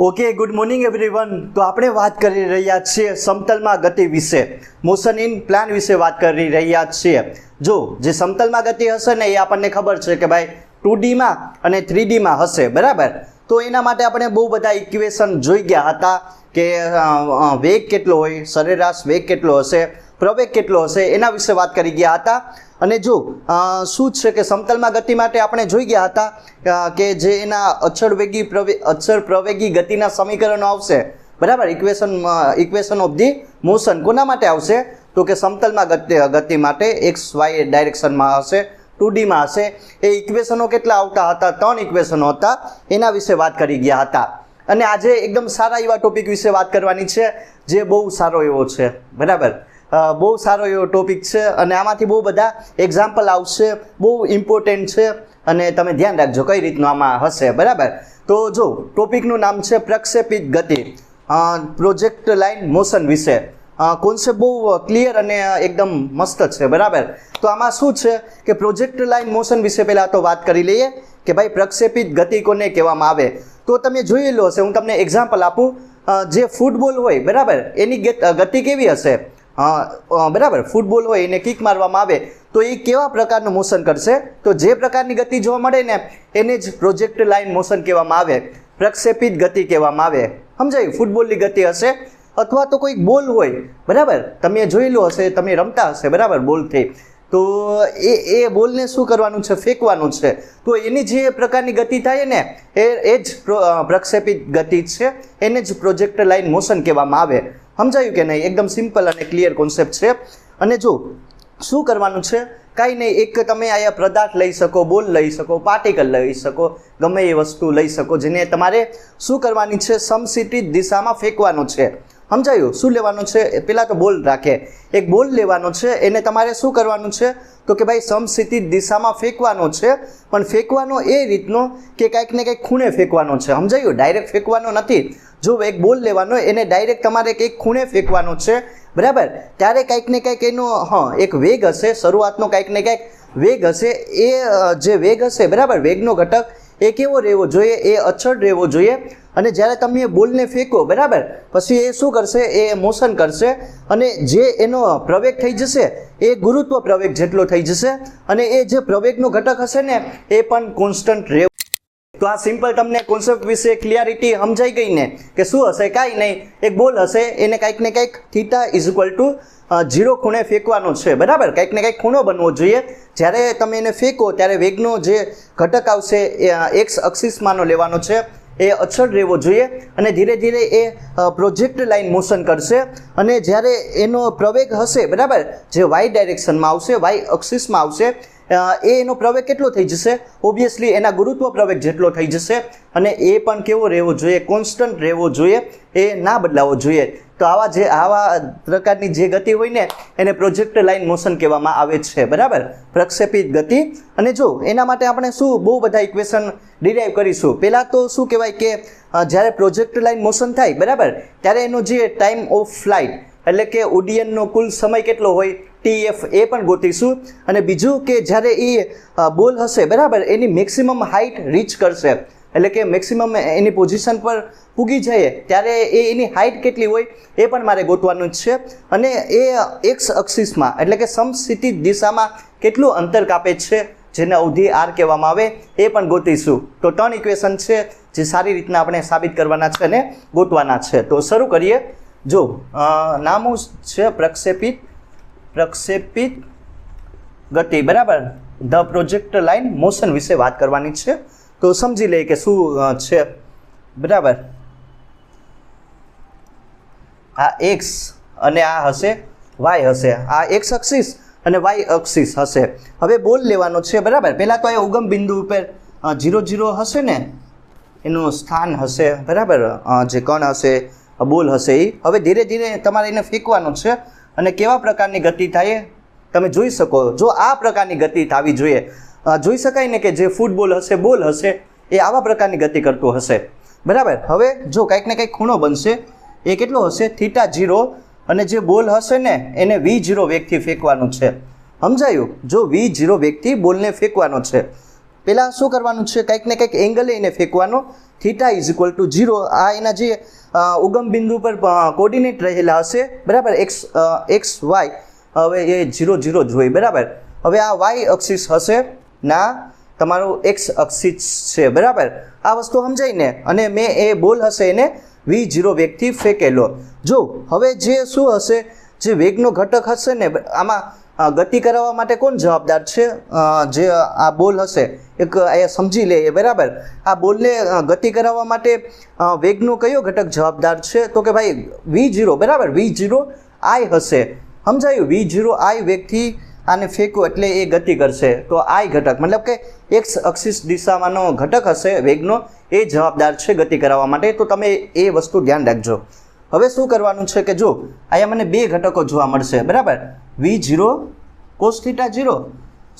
Okay, good morning everyone. તો આપણે વાત કરી રહ્યા છીએ સમતલમાં ગતિ વિશે, મોશન ઇન પ્લાન વિશે વાત કરી રહ્યા છીએ. જો જે સમતલમાં ગતિ હશે ને એ આપણને ખબર છે કે ભાઈ 2Dમાં અને 3Dમાં હશે, બરાબર. તો એના માટે આપણે બહુ બધા ઇક્વેશન જોઈ ગયા હતા કે વેગ કેટલો હોય, સરેરાશ વેગ કેટલો હશે, પ્રવેગ કેટલો હશે, એના વિશે વાત કરી ગયા હતા. અને જો શું છે કે સમતલમાં ગતિ માટે આપણે જોઈ ગયા હતા કે જે એના અચળ પ્રવેગી ગતિના સમીકરણો આવશે, બરાબર. ઇક્વેશન ઓફ ધી મોશન કોના માટે આવશે? તો કે સમતલમાં ગતિ માટે XY ડાયરેક્શનમાં હશે, 2Dમાં હશે. એ ઇક્વેશનો કેટલા આવતા હતા? 3 ઇક્વેશનો હતા. એના વિશે વાત કરી ગયા હતા. અને આજે એકદમ સારા એવા ટોપિક વિશે વાત કરવાની છે, જે બહુ સારો એવો છે, બરાબર. બહુ સારો એવો ટોપિક છે અને આમાંથી બહુ બધા એક્ઝામ્પલ આવશે, બહુ ઇમ્પોર્ટન્ટ છે અને તમે ધ્યાન રાખજો કઈ રીતનું આમાં હશે, બરાબર. તો જો ટોપિકનું નામ છે પ્રક્ષેપિત ગતિ, પ્રોજેક્ટ લાઇન મોશન વિશે. કોન્સેપ્ટ બહુ ક્લિયર અને એકદમ મસ્ત છે, બરાબર. તો આમાં શું છે કે પ્રોજેક્ટ લાઇન મોશન વિશે પહેલાં તો વાત કરી લઈએ કે ભાઈ પ્રક્ષેપિત ગતિ કોને કહેવામાં આવે. તો તમે જોઈ લો હશે, હું તમને એક્ઝામ્પલ આપું. જે ફૂટબોલ હોય, બરાબર, એની ગતિ કેવી હશે? બરાબર, ફૂટબોલ હોય એને કિક મારવામાં આવે તો એ કેવા પ્રકારનું મોશન કરશે? તો જે પ્રકારની ગતિ જોવા મળે ને એને જ પ્રોજેક્ટ લાઇન મોશન કહેવામાં આવે, પ્રક્ષેપિત ગતિ કહેવામાં આવે. સમજાયું? ફૂટબોલની ગતિ હશે અથવા તો કોઈક બોલ હોય, બરાબર, તમે જોયેલું હશે, તમે રમતા હશે, બરાબર, બોલથી. તો એ બોલને શું કરવાનું છે? ફેંકવાનું છે. તો એની જે પ્રકારની ગતિ થાય ને એ જ પ્રક્ષેપિત ગતિ છે, એને જ પ્રોજેક્ટ લાઇન મોશન કહેવામાં આવે. સમજાયું કે નહીં? એકદમ સિમ્પલ અને ક્લિયર કોન્સેપ્ટ છે. અને જો શું કરવાનું છે, કાંઈ નહીં, એક તમે અહીંયા પદાર્થ લઈ શકો, બોલ લઈ શકો, પાર્ટિકલ લઈ શકો, ગમે એ વસ્તુ લઈ શકો, જેને તમારે શું કરવાની છે? સમક્ષિતિજ દિશામાં ફેંકવાનું છે. સમજાયું? શું લેવાનું છે? પહેલાં તો બોલ રાખે, એક બોલ લેવાનો છે, એને તમારે શું કરવાનું છે? તો કે ભાઈ સમક્ષિતિજ દિશામાં ફેંકવાનો છે, પણ ફેંકવાનો એ રીતનો કે કાંઈક ને કંઈક ખૂણે ફેંકવાનો છે. સમજાયું? ડાયરેક્ટ ફેંકવાનો નથી. જો એક બોલ લેવાનો એને ડાયરેક્ટ તમારે કંઈક ખૂણે ફેંકવાનો છે, બરાબર. ત્યારે કાંઈક ને કાંઈક એનો એક વેગ હશે, શરૂઆતનો કાંઈક ને કાંઈક વેગ હશે. એ જે વેગ હશે, બરાબર, વેગનો ઘટક એ કેવો રહેવો જોઈએ? એ અચળ રહેવો જોઈએ. અને જ્યારે તમે એ બોલને ફેંકો, બરાબર, પછી એ શું કરશે? એ મોશન કરશે અને જે એનો પ્રવેગ થઈ જશે એ ગુરુત્વ પ્રવેગ જેટલો થઈ જશે અને એ જે પ્રવેગનો ઘટક હશે ને એ પણ કોન્સ્ટન્ટ રહે. તો આ સિમ્પલ તમને કોન્સેપ્ટ વિશે ક્લિયરિટી સમજાઈ ગઈ ને કે શું હશે? કાંઈ નહીં, એક બોલ હશે, એને કાંઈક ને કાંઈક θ=0 ખૂણે ફેંકવાનો છે, બરાબર. કાંઈક ને કાંઈક ખૂણો બનવો જોઈએ. જ્યારે તમે એને ફેંકો ત્યારે વેગનો જે ઘટક આવશે એ એક્સ અક્ષિસમાંનો લેવાનો છે, એ અચળ રહેવો જોઈએ અને ધીરે ધીરે એ પ્રોજેક્ટ લાઇન મોશન કરશે. અને જ્યારે એનો પ્રવેગ હશે, બરાબર, જે વાય ડાયરેક્શનમાં આવશે, વાય અક્ષિસમાં આવશે, એનો પ્રવેગ કેટલો થઈ જશે? ઓબ્વિયસલી એના ગુરુત્વ પ્રવેગ જેટલો થઈ જશે. અને એ પણ કેવો રહેવો જોઈએ? કોન્સ્ટન્ટ રહેવો જોઈએ, એ ના બદલાવો જોઈએ. તો આવા પ્રકારની જે ગતિ હોય ને એને પ્રોજેક્ટ લાઇન મોશન કહેવામાં આવે છે, બરાબર, પ્રક્ષેપિત ગતિ. અને જો એના માટે આપણે શું બહુ બધા ઇક્વેશન ડિરાઈવ કરીશું. પહેલાં તો શું કહેવાય કે જ્યારે પ્રોજેક્ટ લાઇન મોશન થાય, બરાબર, ત્યારે એનો જે ટાઈમ ઓફ ફ્લાઇટ એટલે કે ઉડ્ડયનનો કુલ સમય કેટલો હોય, TF, એ પણ ગોતીશું. અને બીજું કે જ્યારે એ બોલ હશે, બરાબર, એની મેક્સિમમ હાઇટ રીચ કરશે, એટલે કે મેક્સિમમ એની પોઝિશન પર પૂગી જાય ત્યારે એની હાઇટ કેટલી હોય એ પણ મારે ગોતવાનું જ છે. અને એ એક્સ અક્ષિસમાં એટલે કે સમક્ષિતિજ દિશામાં કેટલું અંતર કાપે છે, જેને અવધિ R કહેવામાં આવે, એ પણ ગોતીશું. તો 3 ઇક્વેશન છે જે સારી રીતના આપણે સાબિત કરવાના છે અને ગોતવાના છે. તો શરૂ કરીએ. જો નામ છે પ્રક્ષેપિત ગતિ, બરાબર, ધ પ્રોજેક્ટ લાઇન મોશન વિશે વાત કરવાની છે. તો સમજી લઈએ કે શું છે, બરાબર. આ એક્સ અને આ હશે વાય હશે, આ એક્સ અક્ષિસ અને વાય અક્ષિસ હશે. હવે બોલ લેવાનો છે, બરાબર. પહેલાં તો એ ઉગમ બિંદુ ઉપર 0 0 હશે ને એનું સ્થાન હશે, બરાબર, જે કણ હશે, બોલ હશે એ. હવે ધીરે ધીરે તમારે એને ફેંકવાનો છે અને કેવા પ્રકારની ગતિ થાય તમે જોઈ શકો. જો આ પ્રકારની ગતિ થવી જોઈએ, જોઈ શકાય ને કે જે ફૂટબોલ હશે, બોલ હશે, એ આવા પ્રકારની ગતિ કરતો હશે, બરાબર. હવે જો કાંઈક ને કંઈક ખૂણો બનશે, એ કેટલો હશે? θ0. અને જે બોલ હશે ને એને V0 વેગથી ફેંકવાનું છે. સમજાયું? જો V0 વેગથી બોલને ફેંકવાનો છે. પહેલાં શું કરવાનું છે? કંઈક ને કંઈક એંગલે એને ફેંકવાનો થીટા ઇઝ ઇક્વલ ટુ 0, આ એના જે ઉગમ બિંદુ પર કોર્ડિનેટ રહેલા હશે, બરાબર, એક્સ વાય, હવે એ 0 0 જ હોય, બરાબર. હવે આ વાય અક્ષિસ હશે ના તમારું એક્સ અક્ષિસ છે, બરાબર. આ વસ્તુ સમજાય ને. અને મેં એ બોલ હશે એને v0 વેગથી ફેંકેલો. જો હવે જે શું હશે, જે વેગનો ઘટક હશે ને, આમાં ગતિ કરાવવા માટે કોણ જવાબદાર છે? જે આ બોલ હશે, એક અહીંયા સમજી લઈએ, બરાબર. આ બોલને ગતિ કરાવવા માટે વેગનો કયો ઘટક જવાબદાર છે? તો કે ભાઈ v0, બરાબર, v0 i હશે. સમજાયું? v0 i વેગથી આને ફેંકો એટલે એ ગતિ કરશે. તો i ઘટક મતલબ કે એક્સ અક્ષિસ દિશામાંનો ઘટક હશે વેગનો, એ જવાબદાર છે ગતિ કરાવવા માટે. તો તમે એ વસ્તુ ધ્યાન રાખજો. હવે શું કરવાનું છે કે જો અહીંયા મને બે ઘટકો જોવા મળશે, બરાબર, v0 cos θ 0,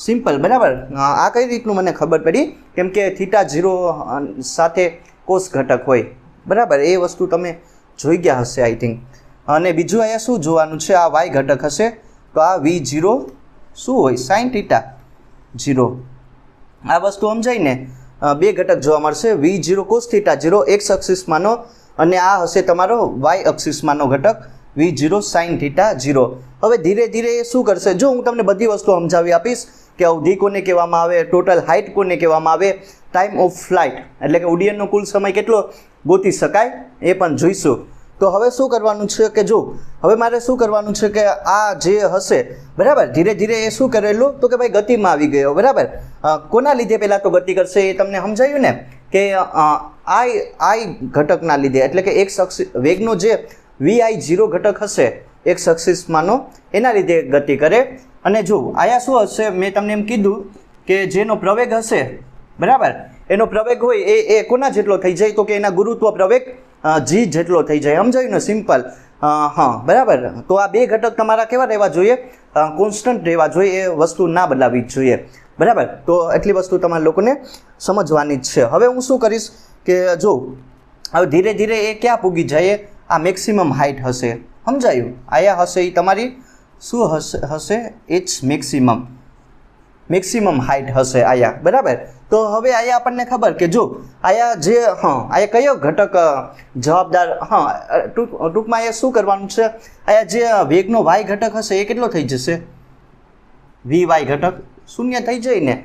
સિમ્પલ, બરાબર. આ કઈ રીતનું મને ખબર પડી? કેમ કે θ 0 સાથે કોસ ઘટક હોય, બરાબર. એ વસ્તુ તમે જોઈ ગયા હશે આઈ થિંક. અને બીજું અહીંયા શું જોવાનું છે? આ વાય ઘટક હશે, તો આ v0 શું હોય? sin θ 0. આ વસ્તુ સમજાય ને? બે ઘટક જોવા મળશે, v0 cos θ 0 એક્સ અક્ષિસમાંનો, અને આ હશે તમારો વાય અક્ષિસમાંનો ઘટક v0 sin θ 0. હવે ધીરે ધીરે એ શું કરશે? જો હું તમને બધી વસ્તુ સમજાવી આપીશ કે અવધિ કોને કહેવામાં આવે, ટોટલ હાઇટ કોને કહેવામાં આવે, ટાઈમ ઓફ ફ્લાઇટ એટલે કે ઉડ્ડયનનો કુલ સમય કેટલો ગોતી શકાય એ પણ જોઈશું. તો હવે શું કરવાનું છે કે જો હવે મારે શું કરવાનું છે કે આ જે હશે, બરાબર, ધીરે ધીરે એ શું કરેલું? તો કે ભાઈ ગતિમાં આવી ગયો, બરાબર. કોના લીધે પહેલાં તો ગતિ કરશે એ તમને સમજાયું ને કે આઈ ઘટકના લીધે, એટલે કે એક્સ અક્ષિસ વેગનો જે vi0 ઘટક હશે એક્સ અક્ષિસમાંનો, એના લીધે ગતિ કરે. અને જો આયા શું હશે? મેં તમને એમ કીધું કે જેનો પ્રવેગ હશે, બરાબર, એનો પ્રવેગ હોય એ કોના જેટલો થઈ જાય? તો કે એના ગુરુત્વ પ્રવેગ g જેટલો થઈ જાય. સમજાયું ને? સિમ્પલ. હા, બરાબર. તો આ બે ઘટક તમારા કેવા રહેવા જોઈએ? કોન્સ્ટન્ટ રહેવા જોઈએ, એ વસ્તુ ના બદલાવી જ જોઈએ, બરાબર. તો એટલી વસ્તુ તમારા લોકોને સમજવાની જ છે. હવે હું શું કરીશ કે જો હવે ધીરે ધીરે એ ક્યાં પૂગી જાય? આ મેક્સિમમ હાઇટ હશે. સમજાયું? આયા હશે એ તમારી શું હશે? એચ મેક્સિમમ હાઇટ હશે આયા, બરાબર. તો હવે આયા આપણને ખબર કે જો આયા જે આયા કયો ઘટક જવાબદાર, ટૂંકમાં આયા શું કરવાનું છે? આયા જે વેગનો વાય ઘટક હશે એ કેટલો થઈ જશે? vy ઘટક શૂન્ય થઈ જાય ને.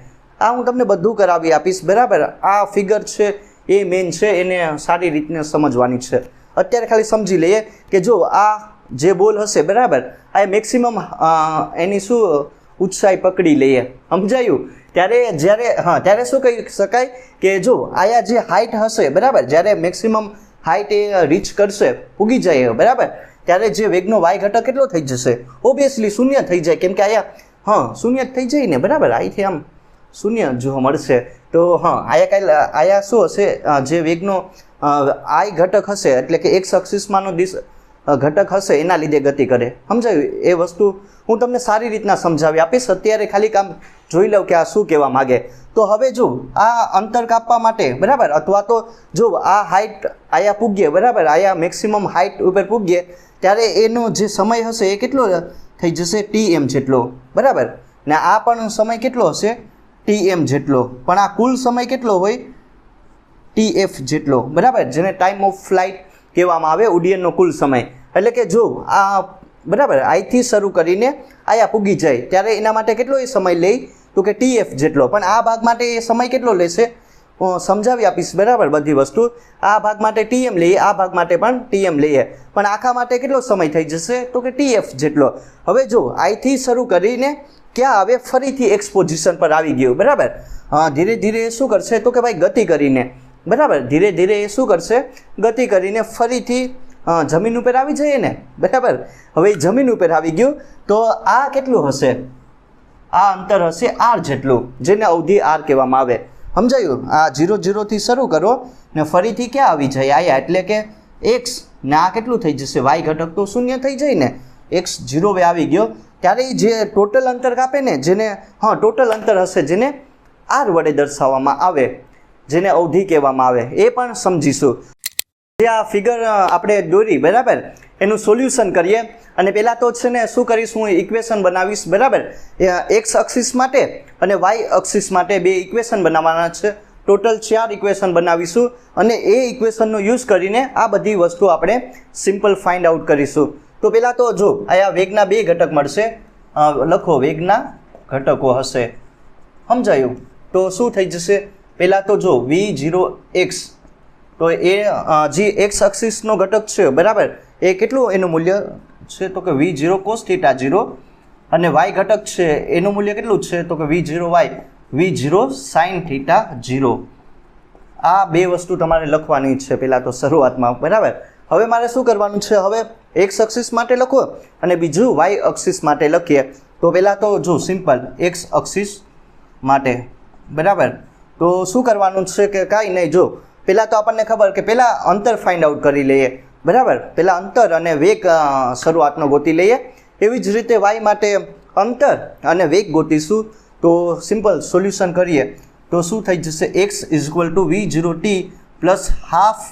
આ હું તમને બધું કરાવી આપીશ, બરાબર. આ ફિગર છે એ મેઇન છે, એને સારી રીતને સમજવાની છે. અત્યારે ખાલી સમજી લઈએ કે જો આ જે બોલ હશે, બરાબર, આ મેક્સિમમ એની શું ઉત્સાહી પકડી લઈએ. સમજાયું? ત્યારે શું કહી શકાય કે જો આયા જે હાઇટ હશે, બરાબર, જ્યારે મેક્સિમમ હાઇટ એ રીચ કરશે, પૂગી જાય, બરાબર, ત્યારે જે વેગનો વાય ઘટક કેટલો થઈ જશે? ઓબ્વિયસલી શૂન્ય થઈ જાય. કેમ કે આયા શૂન્ય થઈ જાય ને, બરાબર. અહીંથી આમ શૂન્ય જોવા મળશે. તો આયા શું હશે? જે વેગનો આઈ ઘટક હશે એટલે કે એક્સ અક્ષિસમાંનો ઘટક હશે એના લીધે ગતિ કરે. સમજાયું? એ વસ્તુ હું તમને સારી રીતના સમજાવી આપીશ. અત્યારે ખાલી કામ જોઈ લઉં કે આ શું કહેવા માગે. તો હવે જો આ અંતર કાપવા માટે, બરાબર, અથવા તો જો આ હાઇટ આયા પૂગીએ, બરાબર, આયા મેક્સિમમ હાઇટ ઉપર પૂગીએ, ત્યારે એનો જે સમય હશે એ કેટલો થઈ જશે? tm જેટલો, બરાબર. ને આ પણ સમય કેટલો હશે? tm જેટલો. પણ આ કુલ સમય કેટલો હોય? tf જેટલો, બરાબર, જેને ટાઈમ ઓફ ફ્લાઇટ કહેવામાં આવે, ઉડ્ડયનનો કુલ સમય. એટલે કે જો આ, બરાબર, અહીંથી શરૂ કરીને આયા પૂગી જાય ત્યારે એના માટે કેટલો એ સમય લે? તો કે tf જેટલો. પણ આ ભાગ માટે એ સમય કેટલો લેશે? સમજાવી આપીશ, બરાબર, બધી વસ્તુ. આ ભાગ માટે tm લઈએ, આ ભાગ માટે પણ tm લઈએ, પણ આખા માટે કેટલો સમય થઈ જશે? તો કે tf જેટલો. હવે જો અહીંથી શરૂ કરીને ક્યાં આવે? ફરીથી એક્સ પોઝિશન પર આવી ગયું, બરાબર. ધીરે ધીરે શું કરશે? તો કે ભાઈ ગતિ કરીને, બરાબર, ધીરે ધીરે એ શું કરશે? ગતિ કરીને ફરીથી જમીન ઉપર આવી જઈએ ને, બરાબર. હવે જમીન ઉપર આવી ગયું તો આ કેટલું હશે? આ અંતર હશે r જેટલું, જેને અવધિ r કહેવામાં આવે. સમજાયું? આ 0 0 થી શરૂ કરો ને ફરીથી ક્યાં આવી જાય? આયા, એટલે કે x, ને આ કેટલું થઈ જશે? y ઘટક તો શૂન્ય થઈ જાય ને. x 0 આવી ગયો ત્યારે જે ટોટલ અંતર કાપે ને, જેને ટોટલ અંતર હશે જેને r વડે દર્શાવવામાં આવે, જેને અવધિ કહેવામાં આવે, એ પણ સમજીશું. જે આ ફિગર આપણે દોરી, બરાબર, એનું સોલ્યુશન કરીએ. અને પહેલાં તો છે ને શું કરીશ? હું ઇક્વેશન બનાવીશ, બરાબર. એક્સ અક્ષિસ માટે અને વાય અક્ષિસ માટે બે ઇક્વેશન બનાવવાના છે. ટોટલ 4 ઇક્વેશન બનાવીશું અને એ ઇક્વેશનનો યુઝ કરીને આ બધી વસ્તુ આપણે સિમ્પલ ફાઇન્ડ આઉટ કરીશું. તો પહેલાં તો જો અહીંયા વેગના 2 ઘટક મળશે, લખો વેગના ઘટકો હશે, સમજાયું? તો શું થઈ જશે? પહેલાં તો જો v0x, તો એ જે એક્સ અક્ષિસનો ઘટક છે બરાબર, એ કેટલું એનું મૂલ્ય છે તો કે v0 cos θ 0, અને y ઘટક છે એનું મૂલ્ય કેટલું છે તો કે v0y v0 sin θ 0. આ 2 વસ્તુ તમારે લખવાની છે પહેલાં તો શરૂઆતમાં, બરાબર. હવે મારે શું કરવાનું છે? હવે એક્સ અક્ષિસ માટે લખો અને બીજું વાય અક્ષિસ માટે લખીએ. તો પહેલાં તો જો સિમ્પલ એક્સ અક્ષિસ માટે, બરાબર. તો શું કરવાનું છે કે કાંઈ નહીં, જો પહેલાં તો આપણને ખબર કે પહેલાં અંતર ફાઇન્ડ આઉટ કરી લઈએ, બરાબર. પહેલાં અંતર અને વેગ શરૂઆતનો ગોતી લઈએ. એવી જ રીતે વાય માટે અંતર અને વેગ ગોતીશું. તો સિમ્પલ સોલ્યુશન કરીએ તો શું થઈ જશે? X is equal two v0t plus half,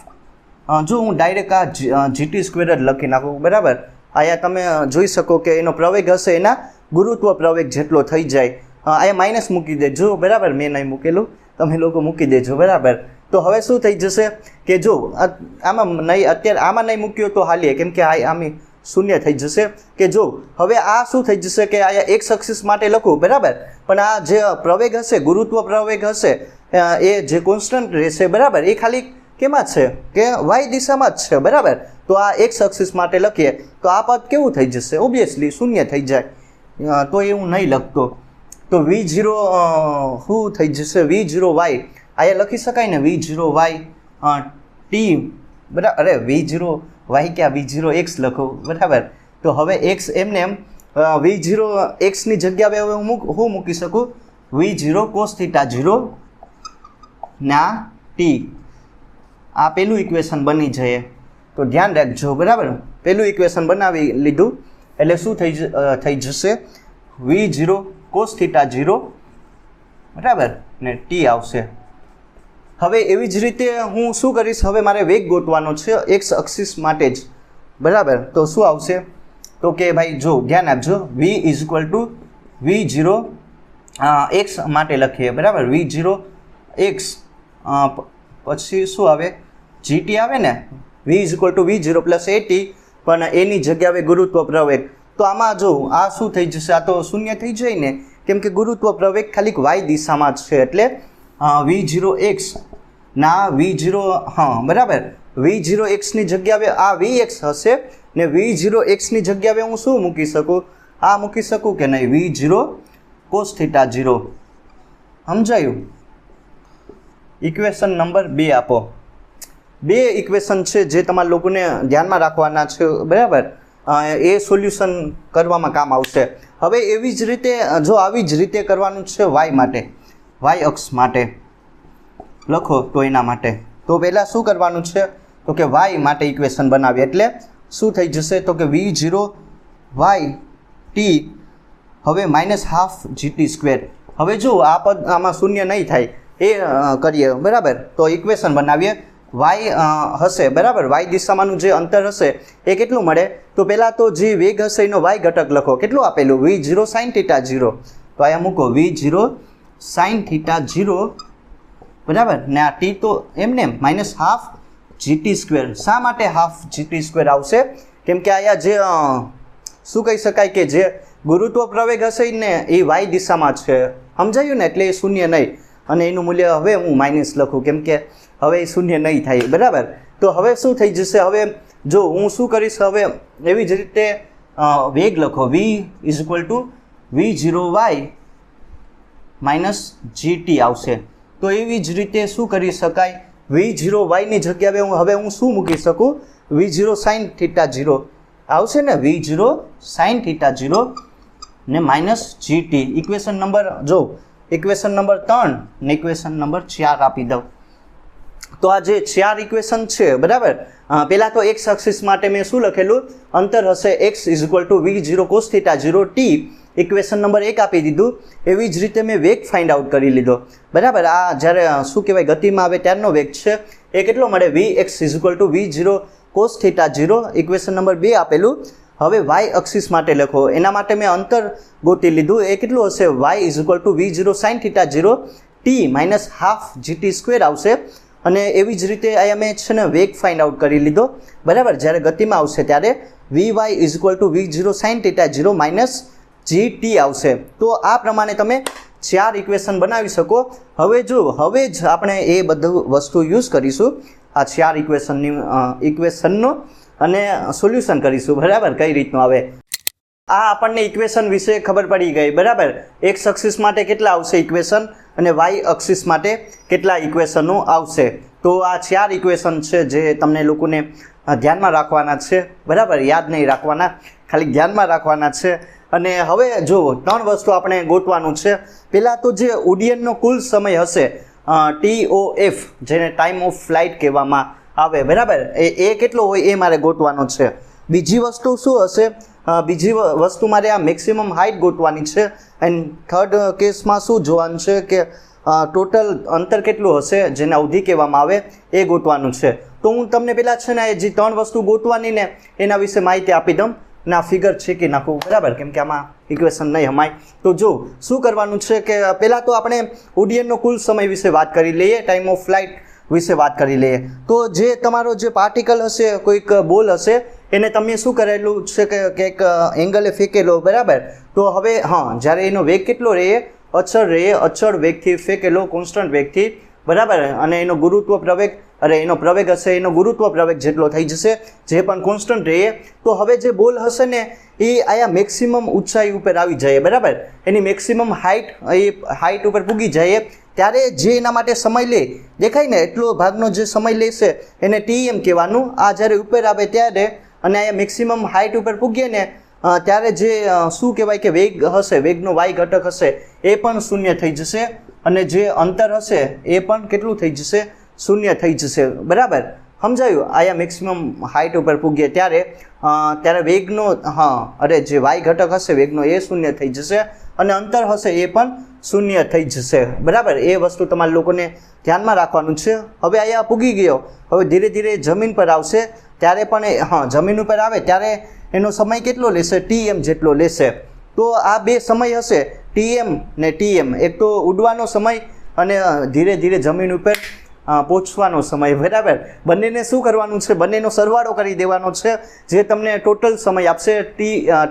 જો હું ડાયરેક્ટ આ gt સ્ક્વેર જ લખી નાખું, બરાબર. અહીંયા તમે જોઈ શકો કે એનો પ્રવેગ હશે એના ગુરુત્વ પ્રવેગ જેટલો થઈ જાય. અહીંયા માઇનસ મૂકી દેજો, બરાબર. મેં નહીં મૂકેલું, તમે લોકો મૂકી દેજો, બરાબર. તો હવે શું થઈ જશે કે જો આમાં નહીં, અત્યારે આમાં નહીં મૂક્યો તો હાલીએ, કેમ કે આમ શૂન્ય થઈ જશે. કે જો હવે આ શું થઈ જશે કે અહીંયા એક્સ અક્ષિસ માટે લખું, બરાબર, પણ આ જે પ્રવેગ હશે, ગુરુત્વ પ્રવેગ હશે, એ જે કોન્સ્ટન્ટ રહેશે, બરાબર, એ ખાલી કેમાં છે કે વાય દિશામાં જ છે, બરાબર. તો આ એક્સ અક્ષિસ માટે લખીએ તો આ પદ કેવું થઈ જશે? ઓબ્વિયસલી શૂન્ય થઈ જાય. તો એ હું નહીં લખતો. તો v0 શું થઈ જશે? v0y અહીંયા લખી શકાય ને, v0y t, બરાબર. અરે v0y ક્યાં, v0x લખો, બરાબર. તો હવે x એમને એમ v0x ની જગ્યાએ હવે હું મૂકી શકું v0 cos θ 0 ના t. આ પેલું ઇક્વેશન બની જાય, તો ધ્યાન રાખજો, બરાબર. પેલું ઇક્વેશન બનાવી લીધું એટલે શું થઈ જશે? v0 cos θ 0, બરાબર, ને t આવશે. હવે એવી જ રીતે હું શું કરીશ? હવે મારે વેગ ગોતવાનો છે એક્સ અક્ષિસ માટે જ, બરાબર. તો શું આવશે? તો કે ભાઈ જો ધ્યાન આપજો, v is equal to v0 x માટે લખીએ, બરાબર. v0 x પછી શું આવે? gt આવે ને, v is equal to v0 plus at, પણ એની જગ્યાએ ગુરુત્વ પ્રવેગ. તો આમાં જો આ શું થઈ જશે? આ તો શૂન્ય થઈ જાય ને, કેમ કે ગુરુત્વ પ્રવેગ ખાલી y દિશામાં જ છે, એટલે v0x ના v0, હા બરાબર, v0x ની જગ્યાએ આ vx હશે ને v0x ની જગ્યાએ હું શું મૂકી શકું? આ મૂકી શકું કે નહીં? v0 cos θ 0. સમજાયું? ઇક્વેશન નંબર 2 આપો. 2 ઇક્વેશન છે જે તમારા લોકોને ધ્યાનમાં રાખવાના છે, બરાબર. એ સોલ્યુશન કરવામાં કામ આવશે. હવે એવી જ રીતે જો આવી જ રીતે કરવાનું છે y માટે, y અક્ષ માટે લખો તો એના માટે. તો પહેલાં શું કરવાનું છે તો કે y માટે ઇક્વેશન બનાવીએ, એટલે શું થઈ જશે તો કે v0 y t હવે માઇનસ હાફ gt સ્ક્વેર. હવે જો આ પદ આમાં શૂન્ય નહીં થાય એ કરીએ, બરાબર. તો ઇક્વેશન બનાવીએ, y હશે, બરાબર. y દિશામાંનું જે અંતર હશે એ કેટલું મળે? તો પહેલાં તો જે વેગ હશે એનો y ઘટક લખો. કેટલું આપેલું? v0 sin θ 0. તો અહીંયા મૂકો v0 sin θ 0, બરાબર. ને આ t તો એમને માઇનસ હાફ gt સ્ક્વેર. શા માટે હાફ gt સ્ક્વેર આવશે? કેમ કે અહીંયા જે શું કહી શકાય કે જે ગુરુત્વ પ્રવેગ હશે ને એ y દિશામાં છે, સમજાયું ને? એટલે એ શૂન્ય નહીં, અને એનું મૂલ્ય હવે હું માઇનસ લખું, કેમ કે હવે એ શૂન્ય નહીં થાય, બરાબર. તો હવે શું થઈ જશે? હવે જો હું શું કરીશ? હવે એવી જ રીતે વેગ લખો, v is equal two v0y minus gt આવશે. તો એવી જ રીતે શું કરી શકાય? v0y ની જગ્યાએ હવે હું શું મૂકી શકું? v0 sin θ 0 આવશે ને, v0 sin θ 0 ને માઇનસ gt. ઇક્વેશન નંબર જો ઇક્વેશન નંબર 3 ને ઇક્વેશન નંબર 4 આપી દઉં. તો આ જે 4 ઇક્વેશન છે, બરાબર. પહેલાં તો એક્સ અક્ષિસ માટે મેં શું લખેલું? અંતર હશે x is equal to v0 cos θ 0 t. Equation number 1 આપી દીધું. એવી જ રીતે મેં વેગ ફાઇન્ડ આઉટ કરી લીધો, બરાબર. આ જ્યારે શું કહેવાય ગતિમાં આવે ત્યારનો વેગ છે, એ કેટલો મળે? vx is equal to v0 cos θ 0. Equation number 2 આપેલું. હવે y અક્ષિસ માટે લખો, એના માટે મેં અંતર ગોતી લીધું. એ કેટલું હશે? y is equal to v0 sin θ 0 T minus half GT square આવશે. અને એવી જ રીતે અહીંયા મેં છે ને વેગ ફાઇન્ડ આઉટ કરી લીધો, બરાબર. જ્યારે ગતિમાં આવશે ત્યારે Vy is equal to V0 sin θ0 minus GT આવશે. તો આ પ્રમાણે તમે 4 ઇક્વેશન બનાવી શકો. હવે જ આપણે એ બધું વસ્તુ યુઝ કરીશું આ 4 ઇક્વેશનનો અને સોલ્યુશન કરીશું, બરાબર. કઈ રીતનું આવે આ આપણને ઇક્વેશન વિશે ખબર પડી ગઈ, બરાબર. એક્સ એક્સિસ માટે કેટલા આવશે ઇક્વેશન અને વાય એક્સિસ માટે કેટલા ઇક્વેશનો આવશે. તો આ 4 ઇક્વેશન છે જે તમને લોકોને ધ્યાનમાં રાખવાના છે, બરાબર. યાદ નહીં રાખવાના, ખાલી ધ્યાનમાં રાખવાના છે. અને હવે જો 3 વસ્તુ આપણે ગોતવાનું છે. પહેલાં તો જે ઉડ્ડયનનો કુલ સમય હશે TOF, જેને ટાઈમ ઓફ ફ્લાઇટ કહેવામાં આવે, બરાબર, એ કેટલો હોય એ મારે ગોતવાનો છે. બીજી વસ્તુ શું હશે? બીજી વસ્તુ મારે આ મેક્સિમમ હાઇટ ગોતવાની છે. એન્ડ થર્ડ કેસમાં શું જોવાનું છે કે ટોટલ અંતર કેટલું હશે જેને અવધિ કહેવામાં આવે એ ગોતવાનું છે. તો હું તમને પહેલાં છે ને જે 3 વસ્તુ ગોતવાની ને એના વિશે માહિતી આપી દઉં ને આ ફિગર છેકી નાખું, બરાબર, કેમ કે આમાં ઇક્વેશન નહીં હમાય. તો જો શું કરવાનું છે કે પહેલાં તો આપણે ઉડ્ડયનનો કુલ સમય વિશે વાત કરી લઈએ, ટાઈમ ઓફ ફ્લાઇટ વિશે વાત કરી લઈએ. તો જે તમારો જે પાર્ટિકલ હશે, કોઈક બોલ હશે, એને તમે શું કરેલું છે કે કંઈક એંગલે ફેંકેલો, બરાબર. તો હવે જ્યારે એનો વેગ કેટલો રહે? અચળ વેગથી ફેંકેલો, કોન્સ્ટન્ટ વેગથી, બરાબર. અને એનો એનો પ્રવેગ હશે, એનો ગુરુત્વ પ્રવેગ જેટલો થઈ જશે, જે પણ કોન્સ્ટન્ટ રહે. તો હવે જે બોલ હશે ને એ આયા મેક્સિમમ ઊંચાઈ ઉપર આવી જાય, બરાબર. એની મેક્સિમમ હાઇટ ઉપર પૂગી જાય ત્યારે જે એના માટે સમય લે, દેખાય ને એટલો ભાગનો જે સમય લેશે એને TM કહેવાનું. આ જ્યારે ઉપર આવે ત્યારે અને અહીંયા મેક્સિમમ હાઇટ ઉપર પૂગીએ ને ત્યારે જે શું કહેવાય કે વેગ હશે, વેગનો y ઘટક હશે એ પણ શૂન્ય થઈ જશે. અને જે અંતર હશે એ પણ કેટલું થઈ જશે? શૂન્ય થઈ જશે, બરાબર. સમજાયું? અહીંયા મેક્સિમમ હાઇટ ઉપર પૂગીએ ત્યારે વેગનો જે y ઘટક હશે વેગનો એ શૂન્ય થઈ જશે અને અંતર હશે એ પણ શૂન્ય થઈ જશે, બરાબર. એ વસ્તુ તમારા લોકોને ધ્યાનમાં રાખવાનું છે. હવે અહીંયા પૂગી ગયો, હવે ધીરે ધીરે જમીન પર આવશે ત્યારે પણ જમીન ઉપર આવે ત્યારે એનો સમય કેટલો લેશે? TM જેટલો લેશે. તો આ 2 સમય હશે, TM ને TM. એક તો ઉડવાનો સમય અને ધીરે ધીરે જમીન ઉપર પહોંચવાનો સમય, બરાબર. બંનેને શું કરવાનું છે? બંનેનો સરવાળો કરી દેવાનો છે, જે તમને ટોટલ સમય આપશે,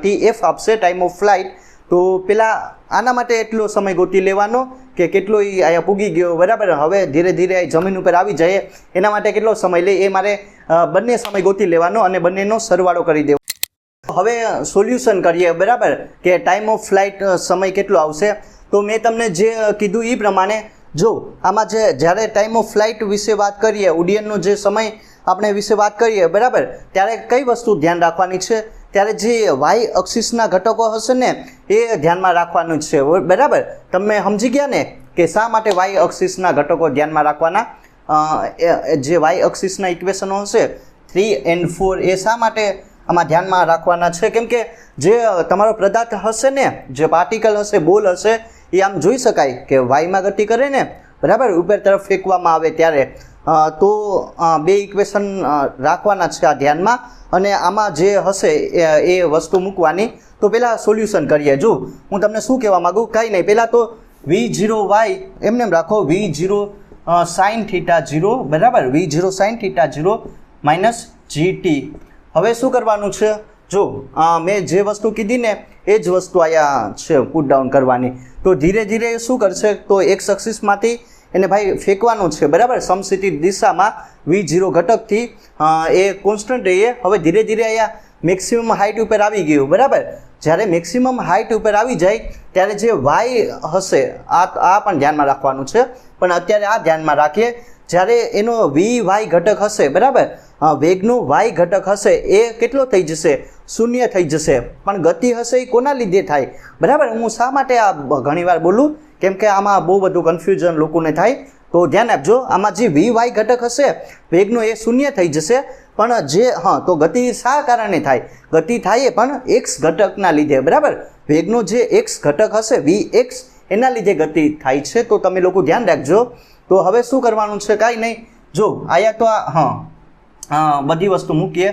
TF આપશે, ટાઈમ ઓફ ફ્લાઇટ. તો પહેલાં આના માટે એટલો સમય ગોતી લેવાનો કે કેટલો અહીંયા પૂગી ગયો, બરાબર. હવે ધીરે ધીરે જમીન ઉપર આવી જાય એના માટે કેટલો સમય લે એ મારે બંને સમય ગોતી લેવાનો અને બંનેનો સરવાળો કરી દેવાનો. હવે સોલ્યુશન કરીએ, બરાબર, કે ટાઈમ ઓફ ફ્લાઇટ સમય કેટલો આવશે. તો મેં તમને જે કીધું એ પ્રમાણે જો આમાં જ્યારે ટાઈમ ઓફ ફ્લાઇટ વિશે વાત કરીએ, ઉડ્ડયનનો જે સમય આપણે વિશે વાત કરીએ, બરાબર, ત્યારે કઈ વસ્તુ ધ્યાન રાખવાની છે? ત્યારે જે વાય એક્સિસના ઘટકો હશે ને એ ધ્યાનમાં રાખવાનું છે, બરાબર. તમે સમજી ગયા ને કે શા માટે વાય એક્સિસના ઘટકો ધ્યાનમાં રાખવાના? જે વાય એક્સિસના ઇક્વેશનો હશે 3 and 4 એ શા માટે આમાં ધ્યાનમાં રાખવાના છે? કેમ કે જે તમારો પદાર્થ હશે ને, જે પાર્ટિકલ હશે, બોલ હશે, એ આમ જોઈ શકાય કે વાયમાં ગતિ કરે ને, બરાબર, ઉપર તરફ ફેંકવામાં આવે ત્યારે. તો 2 ઇક્વેશન રાખવાના છે આ ધ્યાનમાં અને આમાં જે હશે એ વસ્તુ મૂકવાની. તો પહેલાં સોલ્યુશન કરીએ. જો હું તમને શું કહેવા માગું, કાંઈ નહીં, પહેલાં તો V0y એમને રાખો, V0 sin θ0, બરાબર, V0 sin θ0 માઇનસ GT. હવે શું કરવાનું છે? જો મેં જે વસ્તુ કીધી ને એ જ વસ્તુ અહીંયા છે પુટ ડાઉન કરવાની. તો ધીરે ધીરે શું કરશે? તો એક્સ એક્સિસમાંથી એને ભાઈ ફેંકવાનું છે, બરાબર, સમસ્થિતિ દિશામાં V0 ઘટકથી એ કોન્સ્ટન્ટ રહીએ. હવે ધીરે ધીરે અહીંયા મેક્સિમમ હાઇટ ઉપર આવી ગયું, બરાબર. જ્યારે મેક્સિમમ હાઇટ ઉપર આવી જાય ત્યારે જે વાય હશે આ પણ ધ્યાનમાં રાખવાનું છે, પણ અત્યારે આ ધ્યાનમાં રાખીએ. જ્યારે એનો VY ઘટક હશે, બરાબર, વેગનો y ઘટક હશે એ કેટલો થઈ જશે? શૂન્ય થઈ જશે. પણ ગતિ હશે એ કોના લીધે થાય? બરાબર. હું શા માટે આ ઘણીવાર બોલું? કેમ કે આમાં બહુ બધું કન્ફ્યુઝન લોકોને થાય. તો ધ્યાન આપજો, આમાં જે VY ઘટક હશે વેગનો એ શૂન્ય થઈ જશે. પણ જે તો ગતિ શા કારણે થાય? ગતિ થાય પણ x ઘટકના લીધે, બરાબર. વેગનો જે x ઘટક હશે Vx એના લીધે ગતિ થાય છે. તો તમે લોકો ધ્યાન રાખજો. તો હવે શું કરવાનું છે? કાંઈ નહીં, જો આયા તો બધી વસ્તુ મૂકીએ.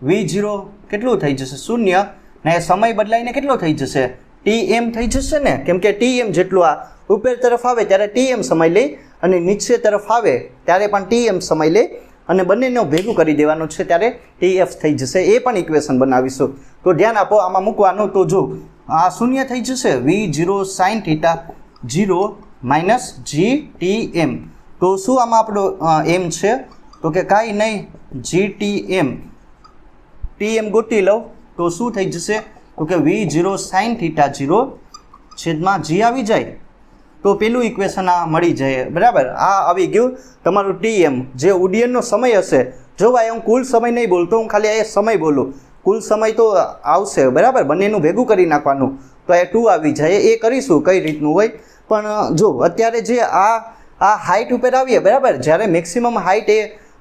V0 કેટલું થઈ જશે? શૂન્ય. ને સમય બદલાઈને કેટલો થઈ જશે? TM થઈ જશે ને, કેમ કે TM જેટલું આ ઉપર તરફ આવે ત્યારે TM સમય લે અને નીચે તરફ આવે ત્યારે પણ TM સમય લે અને બંનેનો ભેગું કરી દેવાનું છે ત્યારે TF થઈ જશે. એ પણ ઇક્વેશન બનાવીશું. તો ધ્યાન આપો આમાં મૂકવાનું. તો જો આ શૂન્ય થઈ જશે V0 sin θ 0 માઇનસ GTM. તો શું આમાં આપણો એમ છે? તો કે કાંઈ નહીં, GTM TM ગોતી લઉં તો શું થઈ જશે? તો કે V0 sin θ 0 છેદમાં G આવી જાય તો પેલું ઇક્વેશન આ મળી જાય. બરાબર, આ આવી ગયું તમારું TM. જે ઉડ્ડયનનો સમય હશે, જો ભાઈ હું કુલ સમય નહીં બોલતો, હું ખાલી આ સમય બોલું. કુલ સમય તો આવશે, બરાબર, બંનેનું ભેગું કરી નાખવાનું તો એ 2 આવી જાય. એ કરીશું કઈ રીતનું હોય. પણ જો અત્યારે જે આ હાઇટ ઉપર આવીએ, બરાબર, જ્યારે મેક્સિમમ હાઇટ એ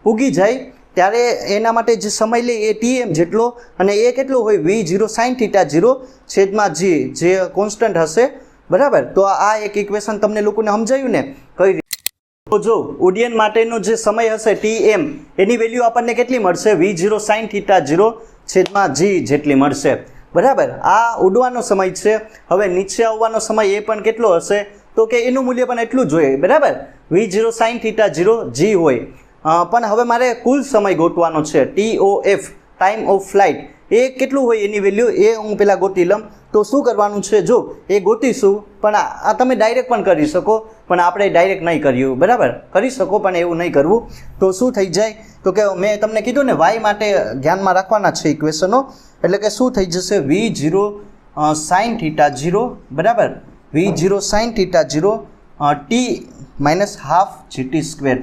પૂગી જાય ત્યારે એના માટે જે સમય લે એ TM જેટલો અને એ કેટલો હોય V0 sin θ 0 છેદમાં G, જે કોન્સ્ટન્ટ હશે. બરાબર, તો આ એક ઇક્વેશન તમને લોકોને સમજાયું ને કઈ રીતે? તો જો ઉડ્ડયન માટેનો જે સમય હશે TM, એની વેલ્યુ આપણને કેટલી મળશે? V0 sin θ 0 છેદમાં G જેટલી મળશે. બરાબર, આ ઉડવાનો સમય છે. હવે નીચે આવવાનો સમય એ પણ કેટલો હશે? તો કે એનું મૂલ્ય પણ એટલું જ હોય. બરાબર, V0 sin θ 0 G હોય. પણ હવે મારે કુલ સમય ગોતવાનો છે, TOF ટાઈમ ઓફ ફ્લાઇટ. એ કેટલું હોય એની વેલ્યુ એ હું પહેલાં ગોતી લઉં. તો શું કરવાનું છે? જો એ ગોતીશું, પણ આ તમે ડાયરેક્ટ પણ કરી શકો, પણ આપણે ડાયરેક્ટ નહીં કર્યું. બરાબર, કરી શકો પણ એવું નહીં કરવું. તો શું થઈ જાય? તો કે મેં તમને કીધું ને વાય માટે ધ્યાનમાં રાખવાના છે ઇક્વેશનો. એટલે કે શું થઈ જશે? V0 sin θ 0, બરાબર, V0 sin θ 0 T minus half GT².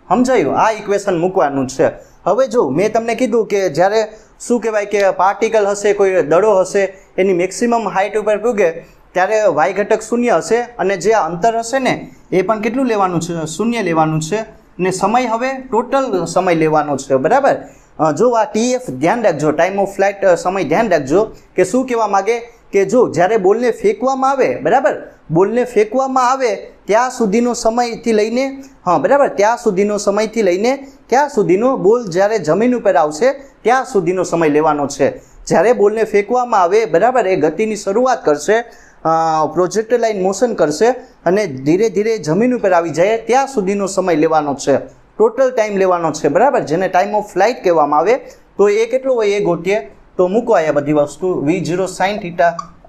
સમજાયું? આ ઇક્વેશન મૂકવાનું છે. હવે જો મેં તમને કીધું કે જ્યારે શું કહેવાય કે પાર્ટિકલ હશે, કોઈ દડો હશે, એની મેક્સિમમ હાઇટ ઉપર પૂગે ત્યારે વાય ઘટક શૂન્ય હશે અને જે અંતર હશે ને એ પણ કેટલું લેવાનું છે? શૂન્ય લેવાનું છે. અને સમય હવે ટોટલ સમય લેવાનો છે. બરાબર, જો આ TF ધ્યાન રાખજો, ટાઈમ ઓફ ફ્લાઇટ સમય ધ્યાન રાખજો કે શું કહેવા માગે કે જો જ્યારે બોલને ફેંકવામાં આવે, બરાબર, બોલને ફેંકવામાં આવે ત્યાં સુધીનો સમયથી લઈને, બરાબર, ત્યાં સુધીનો સમયથી લઈને ત્યાં સુધીનો બોલ જ્યારે જમીન ઉપર આવશે ત્યાં સુધીનો સમય લેવાનો છે. જ્યારે બોલને ફેંકવામાં આવે, બરાબર, એ ગતિની શરૂઆત કરશે, પ્રોજેક્ટાઇલ મોશન કરશે અને ધીરે ધીરે જમીન ઉપર આવી જાય ત્યાં સુધીનો સમય લેવાનો છે. ટોટલ ટાઈમ લેવાનો છે. બરાબર, જેને ટાઈમ ઓફ ફ્લાઇટ કહેવામાં આવે. તો એ કેટલો હોય એ ગોતીએ. તો મૂકો આયા બધી વસ્તુ. V0 sin θ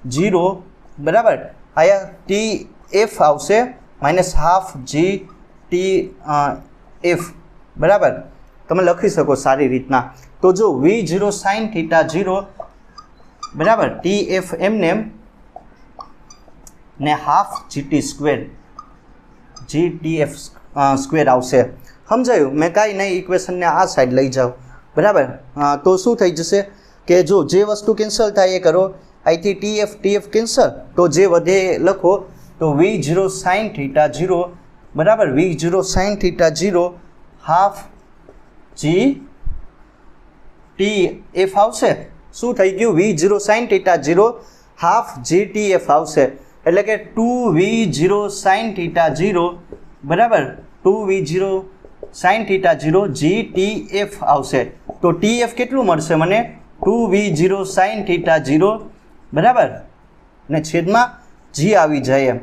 0, બરાબર, આયા TF આવશે માઇનસ હાફ GTF. બરાબર, તમે લખી શકો સારી રીતના. તો જો V0 sin θ 0, બરાબર, TF એમને ને હાફ GTF² આવશે. સમજાયું? મેં કાંઈ નહીં, ઇક્વેશનને આ સાઈડ લઈ જાઓ. બરાબર, તો શું થઈ જશે કે જો જે વસ્તુ કેન્સલ થાય એ કરો. અહીંથી TF કેન્સલ, તો જે વધે લખો. તો V0 sin θ 0, બરાબર, V0 sin θ 0 હાફ GTF આવશે. શું થઈ ગયું? V0 sin θ 0 હાફ GTF આવશે. એટલે કે 2V0 sin θ 0, બરાબર, 2V0 sin θ 0 GTF આવશે. તો TF કેટલું મળશે મને? 2V0 sin θ 0, બરાબર, ને છેદમાં G આવી જાય.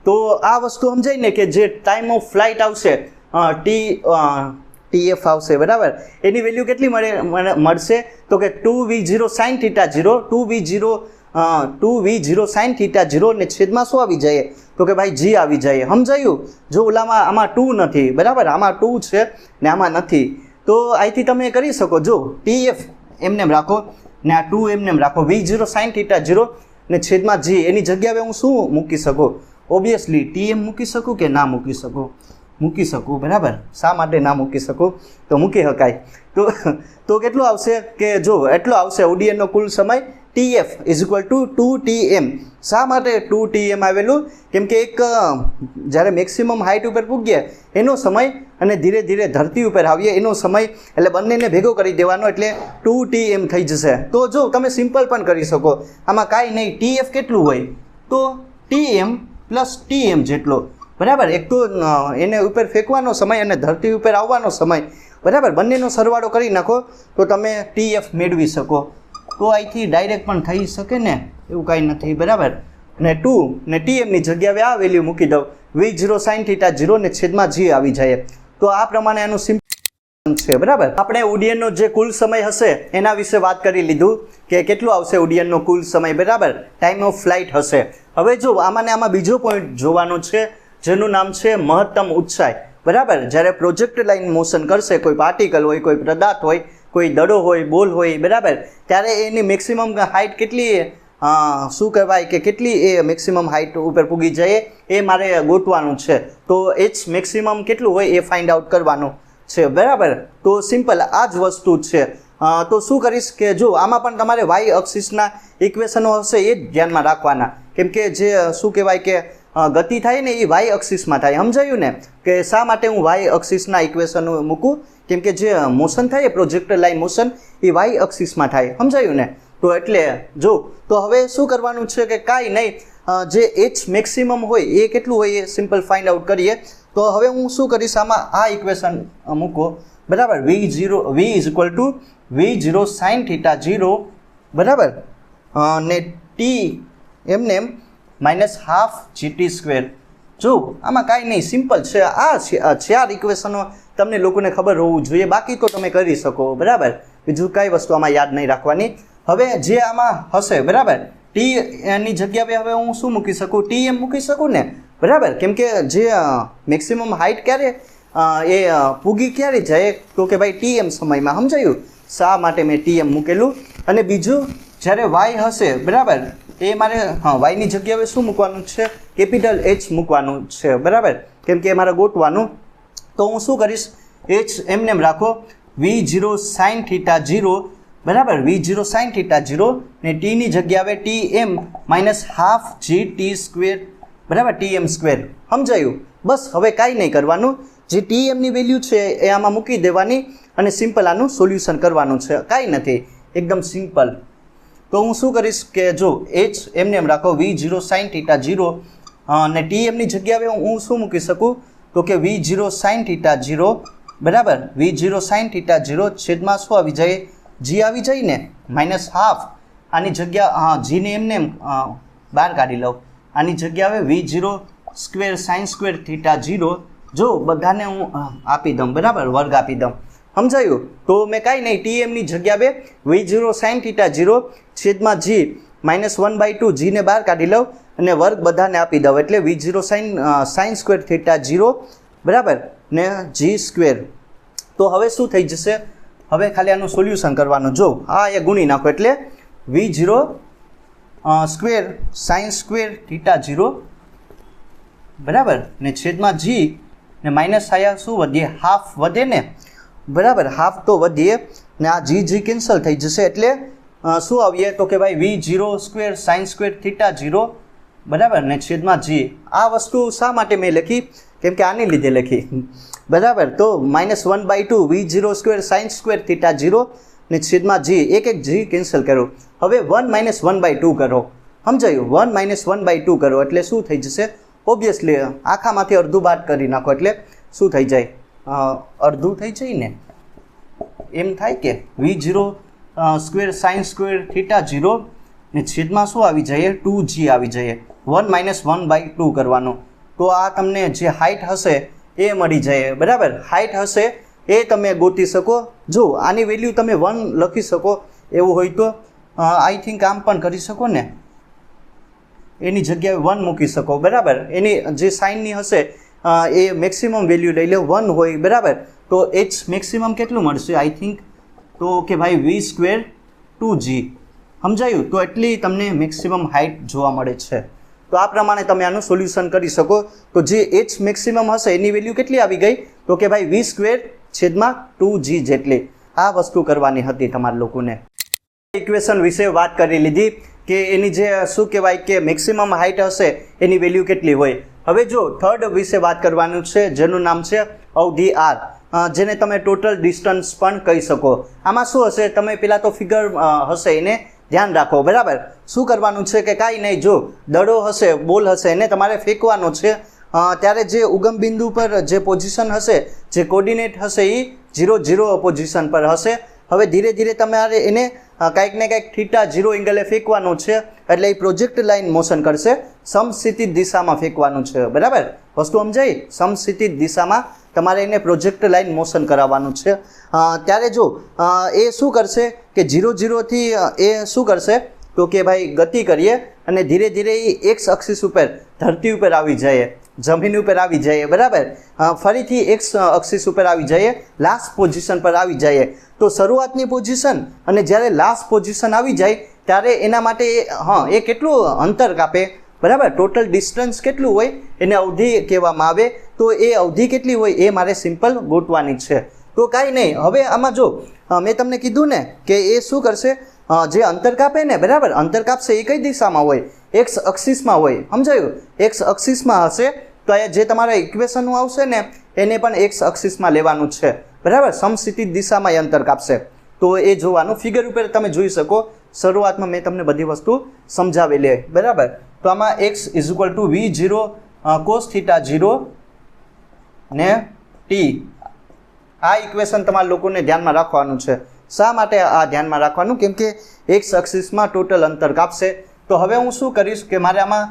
તો આ વસ્તુ સમજાય ને કે જે ટાઈમ ઓફ ફ્લાઇટ આવશે TF આવશે, બરાબર, એની વેલ્યુ કેટલી મળશે? તો કે 2V0 sin θ 0, 2V0 sin θ 0 ને છેદમાં શું આવી જાય? તો કે ભાઈ G આવી જાય. સમજાયું? જો ઓલામાં આમાં 2 નથી, બરાબર, આમાં 2 છે ને આમાં નથી. તો અહીંથી તમે કરી શકો. જો TF એમને રાખો ને આ 2 એમને રાખો, V0 sin θ 0 ને છેદમાં G. એની જગ્યાએ હું શું મૂકી શકું? ઓબ્વિયસલી TM મૂકી શકું કે ના મૂકી શકું? મૂકી શકું. બરાબર, શા માટે ના મૂકી શકું? તો મૂકી શકાય. તો કેટલું આવશે કે જો એટલો આવશે ઉડ્ડયનનો કુલ સમય TF = 2TM. શા માટે 2TM આવેલું? કેમ કે એક જ્યારે મેક્સિમમ હાઇટ ઉપર પૂગીએ એનો સમય અને ધીરે ધીરે ધરતી ઉપર આવીએ એનો સમય, એટલે બંનેને ભેગો કરી દેવાનો, એટલે 2TM થઈ જશે. તો જો તમે સિમ્પલ પણ કરી શકો. આમાં કાંઈ નહીં, TF કેટલું હોય? તો TM + TM જેટલો. બરાબર, એક તો એને ઉપર ફેંકવાનો સમય અને ધરતી ઉપર આવવાનો સમય, બરાબર, બંનેનો સરવાળો કરી નાખો તો તમે TF મેળવી શકો. તો અહીંથી ડાયરેક્ટ પણ થઈ શકે ને, એવું કાંઈ નથી બરાબર. ને 2 ને TMની જગ્યાએ આ વેલ્યુ મૂકી દઉં V0 sin θ 0 ને છેદમાં G આવી જાય. તો આ પ્રમાણે આનું સિમ્પલ છે બરાબર. આપણે ઉડ્ડયનનો જે કુલ સમય હશે એના વિશે વાત કરી લીધું કે કેટલું આવશે ઉડ્ડયનનો કુલ સમય બરાબર, ટાઈમ ઓફ ફ્લાઇટ હશે. હવે જો આમાં બીજો પોઈન્ટ જોવાનો છે જેનું નામ છે મહત્તમ ઊંચાઈ બરાબર. જ્યારે પ્રોજેક્ટાઇલ મોશન કરશે, કોઈ પાર્ટિકલ હોય, કોઈ પદાર્થ હોય, કોઈ દડો હોય, બોલ હોય બરાબર, ત્યારે એની મેક્સિમમ હાઇટ કેટલી શું કહેવાય કે કેટલી એ મેક્સિમમ હાઇટ ઉપર પૂગી જાય એ મારે ગોતવાનું છે. તો h મેક્સિમમ કેટલું હોય એ ફાઇન્ડ આઉટ કરવાનું છે બરાબર. તો સિમ્પલ આ જ વસ્તુ છે. તો શું કરીશ કે જો આમાં પણ તમારે વાય એક્સિસના ઇક્વેશનો હશે એ જ ધ્યાનમાં રાખવાના, કેમ કે જે શું કહેવાય કે ગતિ થાય ને એ વાય એક્સિસમાં થાય. સમજાયું ને કે શા માટે હું વાય એક્સિસના ઇક્વેશનો મૂકું, કેમ કે જે મોશન થાય પ્રોજેક્ટાઇલ મોશન એ વાય એક્સિસમાં થાય. સમજાયું ને? તો એટલે જો તો હવે શું કરવાનું છે કે કાંઈ નહીં, જે h મેક્સિમમ હોય એ કેટલું હોય એ સિમ્પલ ફાઇન્ડ આઉટ કરીએ. તો હવે હું શું કરીશ, આમાં આ ઇક્વેશન મૂકો બરાબર, v is equal to V0 sin θ 0 બરાબર ને t એમને -12 GT². જો આમાં કાંઈ નહીં, સિમ્પલ છે. આ 4 ઇક્વેશનો તમને લોકોને ખબર હોવું જોઈએ, બાકી તો તમે કરી શકો બરાબર. બીજું કાંઈ વસ્તુ આમાં યાદ નહીં રાખવાની. હવે જે આમાં હશે બરાબર, t ની જગ્યાએ હવે હું શું મૂકી શકું, tm મૂકી શકું ને બરાબર, કેમ કે જે મેક્સિમમ હાઇટ ક્યારે એ પૂગી ક્યારે જાય તો કે ભાઈ tm સમયમાં. સમજાયું શા માટે મેં tm મૂકેલું. અને બીજું જ્યારે y હશે બરાબર, એ મારે yની જગ્યાએ શું મૂકવાનું છે, કેપિટલ H મૂકવાનું છે બરાબર, કેમ કે મારે ગોતવાનું. તો હું શું કરીશ, h એમને એમ રાખો V0 sin θ 0 બરાબર, V0 sin θ 0 ને tની જગ્યાએ tm -12 GT² બરાબર, tm². સમજાયું? બસ હવે કાંઈ નહીં કરવાનું, જે tmની વેલ્યુ છે એ આમાં મૂકી દેવાની અને સિમ્પલ આનું સોલ્યુશન કરવાનું છે. કાંઈ નથી, એકદમ સિમ્પલ. તો હું શું કરીશ કે જો h એમને એમ રાખો V0 sin θ 0 અને tmની જગ્યાએ હું શું મૂકી શકું તો કે V0 sin θ 0 બરાબર, V0 sin θ 0 છેદમાં શું આવી જાય, g આવી જાય ને, -12. આની જગ્યા gને એમને બહાર કાઢી લઉં, આની જગ્યાએ V0² sin² θ 0 જો બધાને હું આપી દઉં બરાબર, વર્ગ આપી દઉં. સમજાયું? તો મેં કાંઈ નહીં, tmની જગ્યાએ V0 sin θ 0 છેદમાં g -1/2 gને બહાર કાઢી લઉં અને વર્ગ બધાને આપી દઉં, એટલે V0 sin² θ 0 બરાબર ને g². તો હવે શું થઈ જશે, હવે ખાલી આનું સોલ્યુશન કરવાનું. જો આ એ ગુણી નાખો એટલે V0² sin² θ 0 બરાબર ને છેદમાં g ને માઇનસ આયા શું વધીએ, હાફ વધે ને બરાબર, હાફ તો વધીએ ને આ g કેન્સલ થઈ જશે, એટલે શું આવીએ તો કે ભાઈ V0² sin² θ 0 બરાબર ને છેદમાં g. આ વસ્તુ શા માટે મેં લખી, કેમ કે આની લીધે લખી બરાબર. તો -1/2 V0² sin² θ 0 ને છેદમાં g, એક g કેન્સલ કરો. હવે 1 - 1/2 કરો. સમજાયું? 1 - 1/2 કરો એટલે શું થઈ જશે, ઓબ્વિયસલી આખામાંથી અડધું બાદ કરી નાખો એટલે શું થઈ જાય, અડધું થઈ જાય ને, એમ થાય કે V0² sin² θ 0 ને છેદમાં શું આવી જાય, 2g આવી જાય. 1 - 1/2 કરવાનું. તો આ તમને જે હાઇટ હશે એ મળી જાય બરાબર. હાઇટ હશે એ તમે ગોતી શકો. જો આની વેલ્યુ તમે 1 લખી શકો એવું હોય તો આઈ થિંક આમ પણ કરી શકો ને, એની જગ્યાએ 1 મૂકી શકો બરાબર. એની જે સાઇનની હશે એ મેક્સિમમ વેલ્યુ લઈ લો, 1 હોય બરાબર. તો h મેક્સિમમ કેટલું મળશે, આઈ થિંક તો કે ભાઈ V² 2g. સમજાયું? તો એટલી તમને મેક્સિમમ હાઇટ જોવા મળે છે. તો આ પ્રમાણે તમે આનું સોલ્યુશન કરી શકો. તો જે h મેક્સિમમ હશે એની વેલ્યુ કેટલી આવી ગઈ તો કે ભાઈ V² છેદમાં 2g જેટલી. આ વસ્તુ કરવાની હતી તમારા લોકોને. ઇક્વેશન વિશે વાત કરી લીધી કે એની જે શું કહેવાય કે મેક્સિમમ હાઇટ હશે એની વેલ્યુ કેટલી હોય. હવે જો થર્ડ વિશે વાત કરવાનું છે જેનું નામ છે અવધિ r, જેને તમે ટોટલ ડિસ્ટન્સ પણ કહી શકો. આમાં શું હશે, તમે પહેલાં તો ફિગર હશે એને ધ્યાન રાખો બરાબર. શું કરવાનું છે કે કાંઈ નહીં, જો દડો હશે, બોલ હશે, એને તમારે ફેંકવાનો છે. ત્યારે જે ઉગમ બિંદુ પર જે પોઝિશન હશે, જે કોર્ડિનેટ હશે એ 0 0 પોઝિશન પર હશે હવે ધીરે ધીરે તમારે એને કાંઈક ને કાંઈક થીટા 0 એંગલે ફેંકવાનું છે, એટલે એ પ્રોજેક્ટ લાઇન મોશન કરશે, સમક્ષિતિજ દિશામાં ફેંકવાનું છે, બરાબર? વસ્તુ સમજાઈ? સમક્ષિતિજ દિશામાં તમારે એને પ્રોજેક્ટ લાઇન મોશન કરાવવાનું છે. ત્યારે જો એ શું કરશે કે 0 થી એ શું કરશે તો કે ભાઈ ગતિ કરીએ અને ધીરે ધીરે એ એક્સ અક્ષિસ ઉપર ધરતી ઉપર આવી જાય, જમીન ઉપર આવી જાય, બરાબર? ફરીથી એક્સ અક્ષિસ ઉપર આવી જાય, લાસ્ટ પોઝિશન પર આવી જાય. તો શરૂઆતની પોઝિશન અને જ્યારે લાસ્ટ પોઝિશન આવી જાય ત્યારે એના માટે એ કેટલું અંતર કાપે, બરાબર? ટોટલ ડિસ્ટન્સ કેટલું હોય એને અવધિ કહેવામાં આવે. તો એ અવધિ કેટલી હોય એ મારે સિમ્પલ ગોતવાની છે. તો કાંઈ નહીં, હવે આમાં જો મેં તમને કીધું ને કે એ શું કરશે, જે અંતર કાપે ને, બરાબર? અંતર કાપશે એ કઈ દિશામાં હોય? એક્સ અક્ષિસમાં હોય, સમજાયું? એક્સ અક્ષિસમાં હશે તો અહીંયા જે તમારા ઇક્વેશનનું આવશે ને એને પણ એક્સ અક્ષિસમાં લેવાનું છે, બરાબર? સમક્ષિતિજ દિશામાં એ અંતર કાપશે. તો એ જોવાનું ફિગર ઉપર તમે જોઈ શકો. શરૂઆતમાં મેં તમને બધી વસ્તુ સમજાવેલી, બરાબર? તો આમાં x = v0 cos θ 0 ને t, આ ઇક્વેશન તમારા લોકોને ધ્યાનમાં રાખવાનું છે. શા માટે આ ધ્યાનમાં રાખવાનું? કેમ કે એક્સ અક્ષિસમાં ટોટલ અંતર કાપશે. તો હવે હું શું કરીશ કે મારે આમાં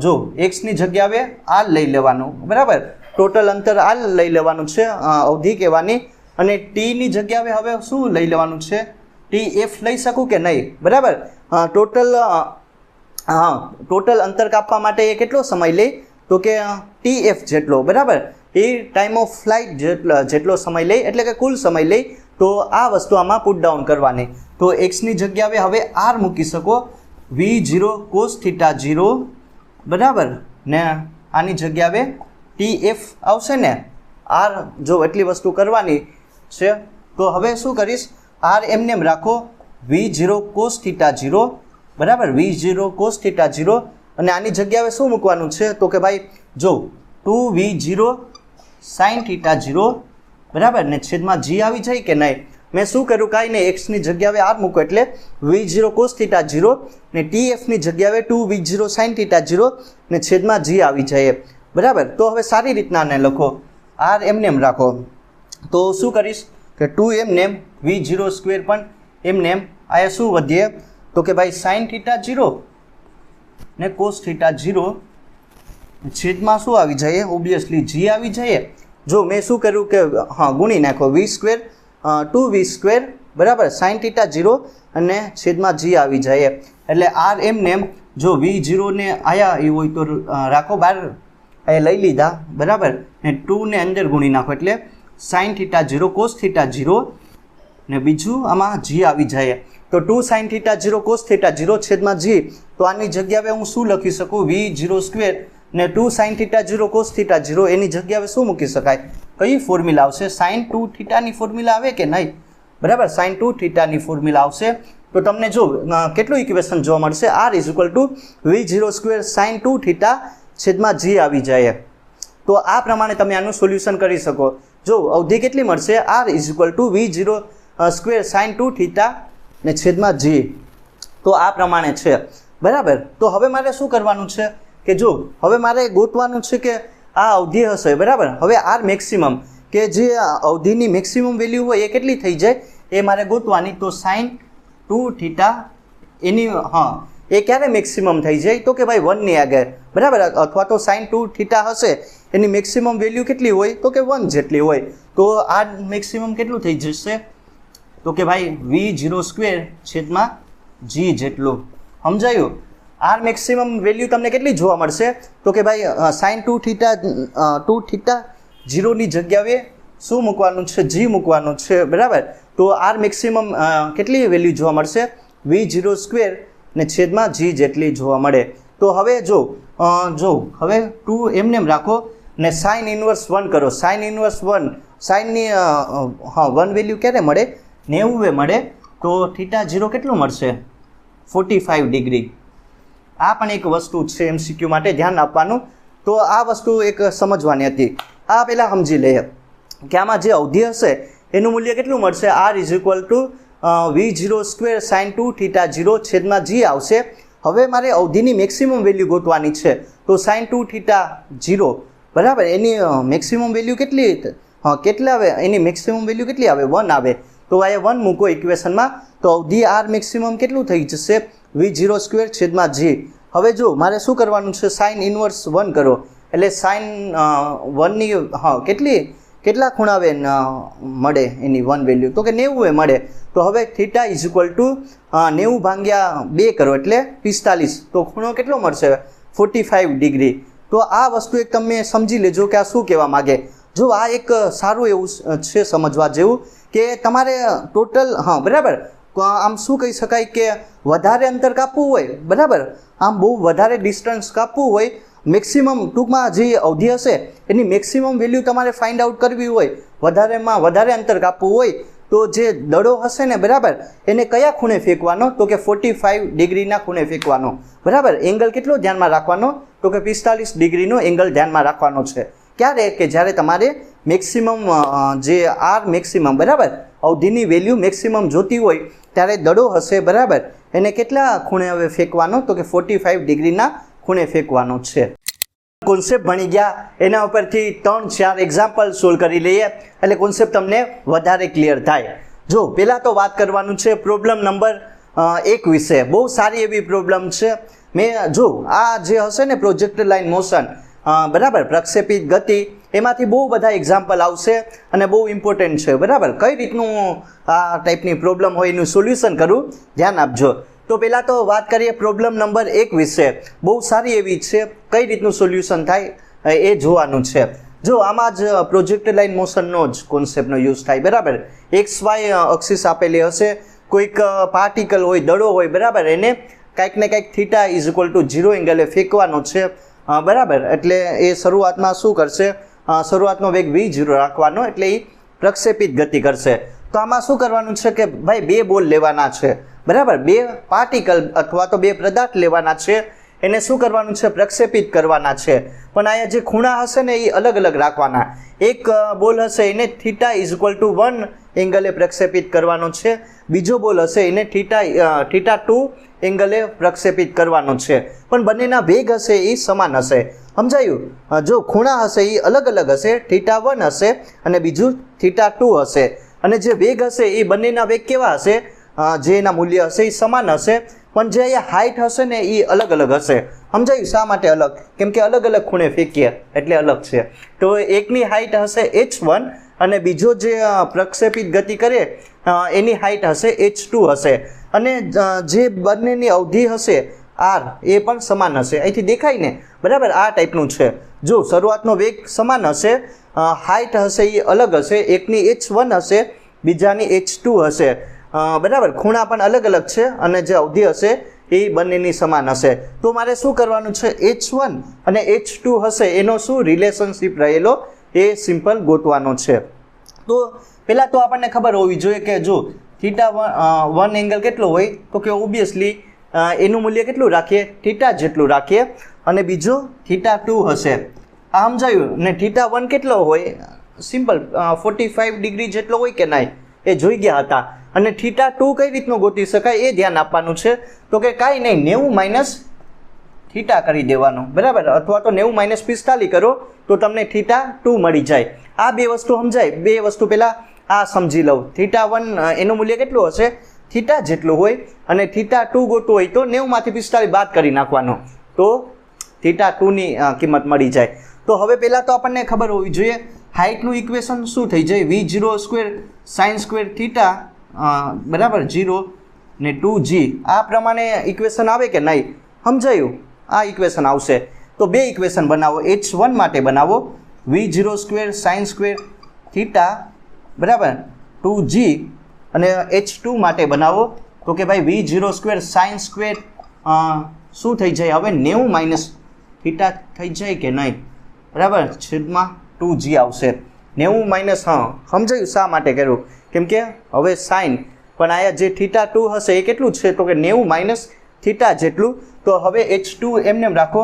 જો એક્સની જગ્યાએ r લઈ લેવાનું, બરાબર? ટોટલ અંતર r લઈ લેવાનું છે, અવધિ કહેવાની. અને ટીની જગ્યાએ હવે શું લઈ લેવાનું છે? tf લઈ શકું કે નહીં, બરાબર? ટોટલ અંતર કાપવા માટે એ કેટલો સમય લે તો કે tf જેટલો, બરાબર? એ ટાઈમ ઓફ ફ્લાઇટ જેટલો સમય લે, એટલે કે કુલ સમય લે. તો આ વસ્તુ આમાં પુટ ડાઉન કરવાની. તો એક્સની જગ્યાએ હવે r મૂકી શકો, v0 cos θ 0, બરાબર? ને આની જગ્યાએ tf આવશે ને, r જો એટલી વસ્તુ કરવાની છે. તો હવે શું કરીશ, r એમને રાખો, v0 cos θ 0, બરાબર? v0 cos θ 0 અને આની જગ્યાએ શું મૂકવાનું છે તો કે ભાઈ જો 2v0 sin θ 0, બરાબર? ને છેદમાં g આવી જાય કે નહીં? મેં શું કર્યું, કાંઈ નહીં, એક્સની જગ્યાએ r મૂકો એટલે v0 cos θ 0 ને tfની જગ્યાએ 2v0 sin θ 0 ને છેદમાં g આવી જાય, બરાબર? તો હવે સારી રીતના આને લખો, r એમને રાખો. તો શું કરીશ કે 2 એમને v0 સ્ક્વેર પણ એમને આ શું વધીએ તો કે ભાઈ sin θ 0 ને cos θ 0 છેદમાં શું આવી જાય? ઓબ્વિયસલી g આવી જાય. જો મેં શું કર્યું કે ગુણી નાખો, v સ્ક્વેર 2v સ્ક્વેર, બરાબર? sin θ 0 અને છેદમાં g આવી જાય. એટલે r એમને જો v0 ને આયા એ હોય તો રાખો બહાર, એ લઈ લીધા, બરાબર? ને 2 ને અંદર ગુણી નાખો એટલે sin θ 0 cos θ 0 ને બીજું આમાં g આવી જાય. તો 2 sin θ 0 cos θ 0 છેદમાં g. તો આની જગ્યાએ હું શું લખી શકું? v0 સ્ક્વેર ને 2 sin θ 0 cos θ 0 એની જગ્યાએ શું મૂકી શકાય? કઈ ફોર્મ્યુલા આવશે? sin 2 θ ની ફોર્મ્યુલા આવે કે નહીં, બરાબર? sin 2 θ ની ફોર્મ્યુલા આવશે. તો તમને જો કેટલું ઇક્વેશન જોવા મળશે? r = v0 સ્ક્વેર sin 2 θ છેદમાં g આવી જાય. તો આ પ્રમાણે તમે આનું સોલ્યુશન કરી શકો. જો અવધિ કેટલી મળશે? r = v0 સ્ક્વેર sin 2 θ ને છેદમાં g. તો આ પ્રમાણે છે, બરાબર? તો હવે મારે શું કરવાનું છે કે જો હવે મારે ગોતવાનું છે કે આ અવધિ હશે, બરાબર? હવે r મેક્સિમમ કે જે અવધિની મેક્સિમમ વેલ્યુ હોય એ કેટલી થઈ જાય એ મારે ગોતવાની. તો sin 2 θ એની એ ક્યારે મેક્સિમમ થઈ જાય તો કે ભાઈ 1 ની આગળ, બરાબર? અથવા તો sin 2 θ હશે એની મેક્સિમમ વેલ્યુ કેટલી હોય તો કે 1 જેટલી હોય. તો આ મેક્સિમમ કેટલું થઈ જશે તો કે ભાઈ v0 સ્ક્વેર છેદમાં g જેટલું. સમજાયું? r મેક્સિમમ વેલ્યુ તમને કેટલી જોવા મળશે તો કે ભાઈ sin 2 θ 0 ની જગ્યાએ શું મૂકવાનું છે? g મૂકવાનું છે, બરાબર? તો r મેક્સિમમ કેટલી વેલ્યુ જોવા મળશે? v0 સ્ક્વેર ને છેદમાં g જેટલી જોવા મળે. તો હવે જો હવે 2 એમને રાખો ને sin ઇન્વર્સ 1 કરો. sin ઇન્વર્સ 1, સાઇનની 1 વેલ્યુ ક્યારે મળે? 90 મળે. તો θ 0 કેટલું મળશે? 45 ડિગ્રી. આ પણ એક વસ્તુ છે MCQ માટે ધ્યાન આપવાનું. તો આ વસ્તુ એક સમજવાની હતી. આ પહેલાં સમજી લઈએ કે આમાં જે અવધિ હશે એનું મૂલ્ય કેટલું મળશે? r = v0 સ્ક્વેર sin 2 θ 0 છેદમાં g આવશે. હવે મારે અવધિની મેક્સિમમ વેલ્યુ ગોતવાની છે. તો sin 2 θ 0, બરાબર? એની મેક્સિમમ વેલ્યુ કેટલી આવે? એની મેક્સિમમ વેલ્યુ કેટલી આવે? 1 આવે. તો અહીંયા 1 મૂકો ઇક્વેશનમાં, તો અવધિ આર મેક્સિમમ કેટલું થઈ જશે v0² છેદમાં g. હવે જો મારે શું કરવાનું છે, સાઇન ઇનવર્સ 1 કરો, એટલે સાઇન 1ની કેટલા ખૂણાવે મળે એની 1 વેલ્યુ, તો કે 90 મળે. તો હવે થીટા ઇઝ ઇક્વલ ટુ 90 ભાગ્યા 2 કરો એટલે 45, તો ખૂણો કેટલો મળશે 45 ડિગ્રી. તો આ વસ્તુ એક તમે સમજી લેજો કે આ શું કહેવા માગે. જો આ એક સારું એવું છે સમજવા જેવું કે તમારે ટોટલ બરાબર આમ શું કહી શકાય કે વધારે અંતર કાપવું હોય, બરાબર આમ બહુ વધારે ડિસ્ટન્સ કાપવું હોય, મેક્સિમમ ટૂંકમાં જે અવધિ હશે એની મેક્સિમમ વેલ્યુ તમારે ફાઇન્ડ આઉટ કરવી હોય, વધારેમાં વધારે અંતર કાપવું હોય, તો જે દડો હશે ને બરાબર એને કયા ખૂણે ફેંકવાનો, તો કે 45 ડિગ્રીના ખૂણે ફેંકવાનો. બરાબર એંગલ કેટલો ધ્યાનમાં રાખવાનો, તો કે 45 ડિગ્રીનો એંગલ ધ્યાનમાં રાખવાનો છે. ક્યારે કે જ્યારે તમારે મેક્સિમમ જે આર મેક્સિમમ બરાબર અવધિની વેલ્યુ મેક્સિમમ જોતી હોય ત્યારે દડો હશે બરાબર એને કેટલા ખૂણે હવે ફેંકવાનો, તો કે 45 ડિગ્રીના ખૂણે ફેંકવાનો છે. કોન્સેપ્ટ ભણી ગયા, એના ઉપરથી 3-4 એક્ઝામ્પલ સોલ્વ કરી લઈએ એટલે કોન્સેપ્ટ તમને વધારે ક્લિયર થાય. જો પહેલાં તો વાત કરવાનું છે પ્રોબ્લેમ નંબર 1 વિશે. બહુ સારી એવી પ્રોબ્લેમ છે. જો આ જે હશે ને પ્રોજેક્ટ લાઇન મોશન બરાબર પ્રક્ષેપિત ગતિ, એમાંથી બહુ બધા એક્ઝામ્પલ આવશે અને બહુ ઇમ્પોર્ટન્ટ છે. બરાબર કઈ રીતનું આ ટાઈપની પ્રોબ્લેમ હોય એનું સોલ્યુશન કરું, ધ્યાન આપજો. તો પહેલાં તો વાત કરીએ પ્રોબ્લેમ નંબર 1 વિશે. બહુ સારી એવી છે, કઈ રીતનું સોલ્યુશન થાય એ જોવાનું છે. જો આમાં જ પ્રોજેક્ટ લાઇન મોશનનો જ કોન્સેપ્ટનો યુઝ થાય. બરાબર XY અક્ષિસ આપેલી હશે, કોઈક પાર્ટિકલ હોય, દડો હોય, બરાબર એને કાંઈક ને કાંઈક થીટા ઇઝ ઇક્વલ ટુ 0 એંગલે ફેંકવાનો છે. બરાબર એટલે એ શરૂઆતમાં શું કરશે, શરૂઆતનો વેગ v0 રાખવાનો, એટલે એ પ્રક્ષેપિત ગતિ કરશે. તો આમાં શું કરવાનું છે કે ભાઈ 2 બોલ લેવાના છે, બરાબર 2 પાર્ટિકલ અથવા તો 2 પદાર્થ લેવાના છે, એને શું કરવાનું છે પ્રક્ષેપિત કરવાના છે. પણ અહીંયા જે ખૂણા હશે ને એ અલગ અલગ રાખવાના. એક બોલ હશે એને થીટા ઇઝ ઇક્વલ ટુ 1 એંગલે પ્રક્ષેપિત કરવાનો છે, બીજો બોલ હશે એને થીટા 2 એંગલે પ્રક્ષેપિત કરવાનો છે. પણ બંનેના વેગ હશે એ સમાન હશે. સમજાયું? જો ખૂણા હશે એ અલગ અલગ હશે, થીટા 1 હશે અને બીજું થીટા 2 હશે, અને જે વેગ હશે એ બંનેના વેગ કેવા હશે, જે એના મૂલ્ય હશે એ સમાન હશે, પણ જે અહીંયા હાઇટ હશે ને એ અલગ અલગ હશે. સમજાયું? શા માટે અલગ? કેમ કે અલગ અલગ ખૂણે ફેંકીએ એટલે અલગ છે. તો એકની હાઇટ હશે h1 અને બીજો જે પ્રક્ષેપિત ગતિ કરે એની હાઇટ હશે h2 હશે, અને જે બંનેની અવધિ હશે r એ પણ સમાન હશે. અહીંથી દેખાય ને બરાબર આ ટાઈપનું છે. જો શરૂઆતનો વેગ સમાન હશે, હાઇટ હશે એ અલગ હશે, એકની h1 હશે બીજાની h2 હશે, બરાબર ખૂણા પણ અલગ અલગ છે અને જે અવધિ હશે એ બંનેની સમાન હશે. તો મારે શું કરવાનું છે, h1 અને h2 હશે એનો શું રિલેશનશિપ રહેલો એ સિમ્પલ ગોતવાનો છે. તો પહેલાં તો આપણને ખબર હોવી જોઈએ કે જો થીટા 1 એંગલ કેટલો હોય, તો કે ઓબ્વિયસલી એનું મૂલ્ય કેટલું રાખીએ, થીટા જેટલું રાખીએ, અને બીજો થીટા 2 હશે. આ સમજાયું ને? થીટા 1 કેટલો હોય, સિમ્પલ 45 ડિગ્રી જેટલો હોય કે નહીં એ જોઈ ગયા હતા. અને થીટા 2 કઈ રીતનું ગોતી શકાય એ ધ્યાન આપવાનું છે. તો કે કાંઈ નહીં 90 માઇનસ થીટા કરી દેવાનું, બરાબર, અથવા તો 90 - 45 કરો તો તમને થીટા 2 મળી જાય. આ બે વસ્તુ સમજાય. બે વસ્તુ પહેલાં આ સમજી લઉં. થીટા 1 એનું મૂલ્ય કેટલું હશે, થીટા જેટલું હોય, અને થીટા 2 ગોતવું હોય તો 90 માંથી 45 બાદ કરી નાખવાનો, તો થીટા 2ની કિંમત મળી જાય. તો હવે પહેલાં તો આપણને ખબર હોવી જોઈએ હાઇટનું ઇક્વેશન શું થઈ જાય, v0² sin² થીટા બરાબર 0 ને 2g. આ પ્રમાણે ઇક્વેશન આવે કે નહીં? સમજાયું? આ ઇક્વેશન આવશે. તો બે ઇક્વેશન બનાવો. h1 માટે બનાવો v0² sin² થીટા બરાબર 2g, અને h2 માટે બનાવો તો કે ભાઈ v0² sin² શું થઈ જાય હવે 90 - થીટા થઈ જાય કે નહીં, બરાબર છેદમાં 2g આવશે. 90 સમજાયું શા માટે કર્યું? કેમ કે હવે સાઇન પણ આયા જે થીટા 2 હશે એ કેટલું છે, તો કે 90 - થીટા જેટલું. તો હવે h2 એમને રાખો,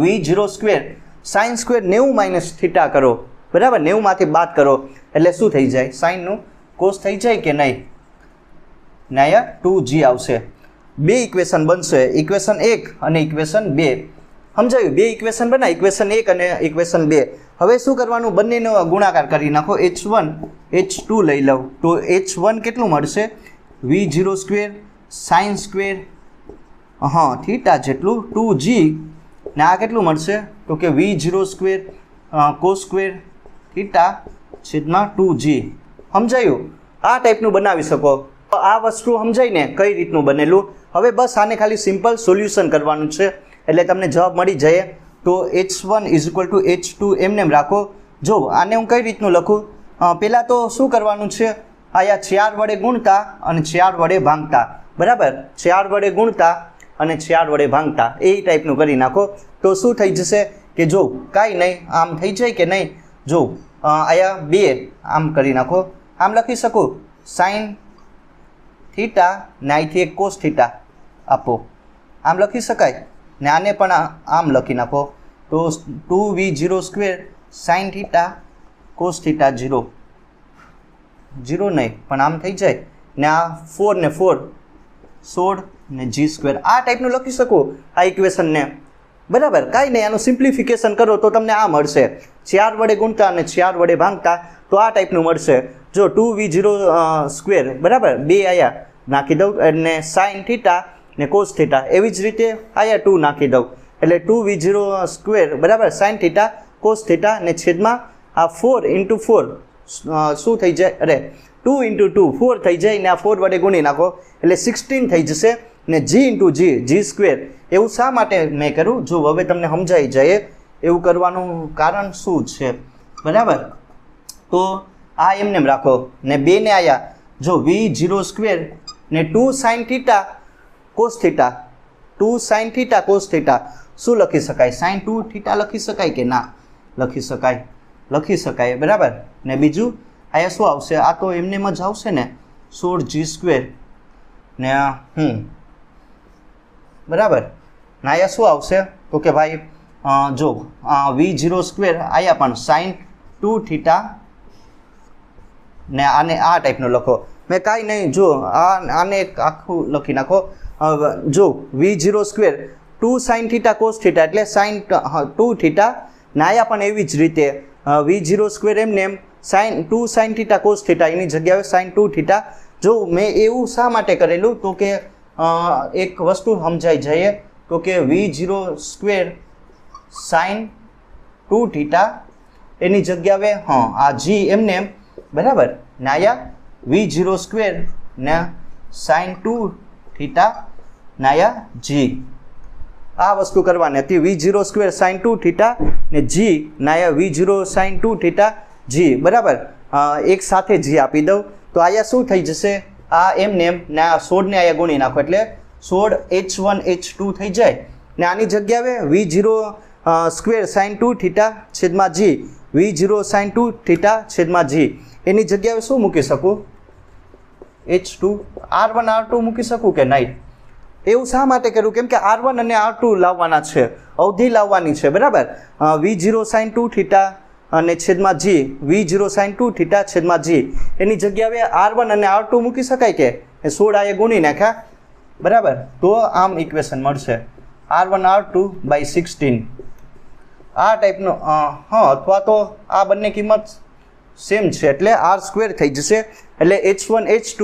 v0² sin² 90 - થીટા કરો, બરાબર 90 માંથી બાદ કરો એટલે શું થઈ જાય, સાઇનનું કોસ થઈ જાય કે નહીં, ને અહીંયા 2g આવશે. બે ઇક્વેશન બનશે, ઇક્વેશન 1 અને ઇક્વેશન 2. સમજાયું? બે ઇક્વેશન બના, ઇક્વેશન 1 અને ઇક્વેશન 2. હવે શું કરવાનું, બંનેનો ગુણાકાર કરી નાખો. h1 h2 લઈ લઉં તો h1 કેટલું મળશે, v0 square sine square theta જેટલું 2g, ને આ કેટલું મળશે તો કે v0 square cos square theta છેદમાં 2g. સમજાયું? આ ટાઈપનું બનાવી શકો. આ વસ્તુ સમજાઈને કઈ રીતનું બનેલું. હવે બસ આને ખાલી સિમ્પલ સોલ્યુશન કરવાનું છે એટલે તમને જવાબ મળી જાય. તો h1 = h2 એમને રાખો. જો આને હું કઈ રીતનું લખું, પહેલાં તો શું કરવાનું છે, આયા 4 વડે ગુણતા અને 4 વડે ભાંગતા, બરાબર, 4 વડે ગુણતા અને 4 વડે ભાંગતા એ ટાઈપનું કરી નાખો. તો શું થઈ જશે કે જો કાંઈ નહીં, આમ થઈ જાય કે નહીં, જો આયા 2 આમ કરી નાખો. આમ લખી શકો સાઇન થીટા ને અહીંથી એક કોસ થીટા આપો, આમ લખી શકાય. ને આને પણ આમ લખી નાખો તો 2v0 square sign theta cos theta 0 નહીં પણ આમ થઈ જાય. ને આ 4 ને 4 16 ને g સ્ક્વેર આ ટાઈપનું લખી શકો આ ઇક્વેશનને, બરાબર. કાંઈ નહીં, આનું સિમ્પ્લિફિકેશન કરો તો તમને આ મળશે. 4 વડે ગુણતા અને 4 વડે ભાંગતા તો આ ટાઈપનું મળશે. જો 2v0 સ્ક્વેર, બરાબર, 2 આયા નાખી દઉં અને સાઇન થીટા ને કોસ થીટા, એવી જ રીતે આયા 2 નાખી દઉં એટલે 2v0 સ્ક્વેર, બરાબર, સાઇન થીટા કોસ થીટા ને છેદમાં આ 4 × 4 શું થઈ જાય, અરે 2 × 2 4 થઈ જાય ને આ 4 વડે ગુણી નાખો એટલે 16 થઈ જશે. ને g × g સ્ક્વેર. એવું શા માટે મેં કર્યું, જો હવે તમને સમજાઈ જાય એવું કરવાનું કારણ શું છે, બરાબર. તો આ એમને રાખો ને 2 ને આયા જો v0 સ્ક્વેર ને 2 sine theta cos theta, 2 sine theta cos theta શું લખી શકાય, સાઇન 2 થીટા લખી શકાય કે ના લખી શકાય, લખી શકાય, બરાબર. ને બીજું આયા શું આવશે, આ તો એમને જ આવશે ને 16g સ્ક્વેર ને બરાબર. ને આયા શું આવશે તો કે ભાઈ જો v0 સ્ક્વેર આયા પણ સાઇન 2 થીટા ને આને આ ટાઈપનો લખો. મેં કાંઈ નહીં, જો આને એક આખું લખી નાખો. જો v0 square 2 sine theta cos theta એટલે સાઇન 2 થીટા ને આયા પણ એવી જ રીતે v0 સ્ક્વેર એમને એમ sine 2 sine theta cos theta એની જગ્યાએ સાઇન 2 થીટા. જો મેં એવું શા માટે કરેલું તો કે એક વસ્તુ સમજાઈ જાય તો કે v0 સ્ક્વેર સાઇન 2 થીટા એની જગ્યાએ આ g એમને એમ, બરાબર, ને આયા v0 સ્ક્વેર ને સાઇન 2 થીટા ને આયા g. આ વસ્તુ કરવાની હતી, v0 સ્ક્વેર સાઇન 2 થીટા ને g ને આયા v0 સાઇન 2 થીટા g, બરાબર. એક સાથે g આપી દઉં તો આયા શું થઈ જશે, આ એમને એમ ને આ 16 ને આયા ગુણી નાખો એટલે 16 h1 h2 થઈ જાય. ને આની જગ્યાએ v0 સ્ક્વેર સાઇન 2 થીટા છેદમાં g, v0 સાઇન 2 થીટા છેદમાં g એની જગ્યાએ શું મૂકી શકું, h2 r1 r2 મૂકી શકું કે નહીં. એવું શા માટે કર્યું, કેમ કે r1 અને r2 લાવવાના છે, અવધિ લાવવાની છે, બરાબર. v0 સાઇન 2 થીટા અને છેદમાં g, v0 સાઇન 2 થીટા છેદમાં g એની જગ્યાએ r1 અને r2 મૂકી શકાય કે 16 આએ ગુણી નાખ્યા, બરાબર. તો આમ ઇક્વેશન મળશે r1 r2 / 16 આ ટાઈપનો. અથવા તો આ બંને કિંમત સેમ છે એટલે r સ્ક્વેર થઈ જશે એટલે h1 h2